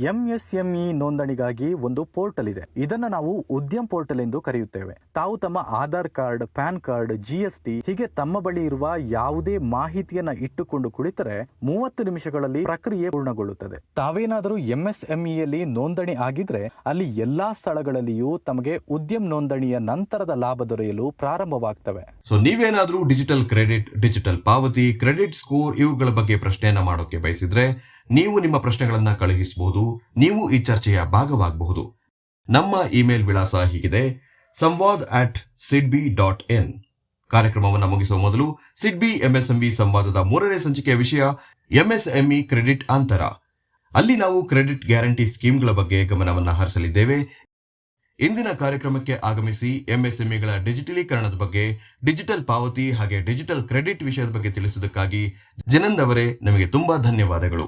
ಎಂಎಸ್ಎಂಇ ನೋಂದಣಿಗಾಗಿ ಒಂದು ಪೋರ್ಟಲ್ ಇದೆ. ಇದನ್ನ ನಾವು ಉದ್ಯಮ್ ಪೋರ್ಟಲ್ ಎಂದು ಕರೆಯುತ್ತೇವೆ. ತಾವು ತಮ್ಮ Aadhaar card, PAN card, GST ಹೀಗೆ ತಮ್ಮ ಬಳಿ ಇರುವ ಯಾವುದೇ ಮಾಹಿತಿಯನ್ನ ಇಟ್ಟುಕೊಂಡು ಕುಳಿತರೆ 30 ನಿಮಿಷಗಳಲ್ಲಿ ಪ್ರಕ್ರಿಯೆ ಪೂರ್ಣಗೊಳ್ಳುತ್ತದೆ. ತಾವೇನಾದರೂ ಎಂಎಸ್ಎಂಇಯಲ್ಲಿ ನೋಂದಣಿ ಆಗಿದ್ರೆ ಅಲ್ಲಿ ಎಲ್ಲಾ ಸ್ಥಳಗಳಲ್ಲಿಯೂ ತಮಗೆ ಉದ್ಯಮ್ ನೋಂದಣಿಯ ನಂತರದ ಲಾಭ ದೊರೆಯಲು ಪ್ರಾರಂಭವಾಗ್ತವೆ. ಸೊ ನೀವೇನಾದ್ರೂ ಡಿಜಿಟಲ್ ಕ್ರೆಡಿಟ್, ಡಿಜಿಟಲ್ ಪಾವತಿ, ಕ್ರೆಡಿಟ್ ಸ್ಕೋರ್ ಇವುಗಳ ಬಗ್ಗೆ ಪ್ರಶ್ನೆಯನ್ನ ಮಾಡೋಕೆ ಬಯಸಿದ್ರೆ ನೀವು ನಿಮ್ಮ ಪ್ರಶ್ನೆಗಳನ್ನ ಕಳುಹಿಸಬಹುದು. ನೀವು ಈ ಚರ್ಚೆಯ ಭಾಗವಾಗಬಹುದು. ನಮ್ಮ ಇಮೇಲ್ ವಿಳಾಸ ಹೀಗಿದೆ: samvad@sidbi.in. ಕಾರ್ಯಕ್ರಮವನ್ನು ಮುಗಿಸುವ ಮೊದಲು ಸಿಡ್ಬಿ ಎಂಎಸ್ಎಂಇ ಸಂವಾದದ 3ನೇ ಸಂಚಿಕೆಯ ವಿಷಯ ಎಂಎಸ್ಎಂಇ ಕ್ರೆಡಿಟ್ ಅಂತರ. ಅಲ್ಲಿ ನಾವು ಕ್ರೆಡಿಟ್ ಗ್ಯಾರಂಟಿ ಸ್ಕೀಮ್ಗಳ ಬಗ್ಗೆ ಗಮನವನ್ನು ಹರಿಸಲಿದ್ದೇವೆ. ಇಂದಿನ ಕಾರ್ಯಕ್ರಮಕ್ಕೆ ಆಗಮಿಸಿ ಎಂಎಸ್ಎಂಇಗಳ ಡಿಜಿಟಲೀಕರಣದ ಬಗ್ಗೆ, ಡಿಜಿಟಲ್ ಪಾವತಿ ಹಾಗೆ ಡಿಜಿಟಲ್ ಕ್ರೆಡಿಟ್ ವಿಷಯದ ಬಗ್ಗೆ ತಿಳಿಸುವುದಕ್ಕಾಗಿ ಜನಂದ್ ಅವರೇ, ನಿಮಗೆ ತುಂಬಾ ಧನ್ಯವಾದಗಳು.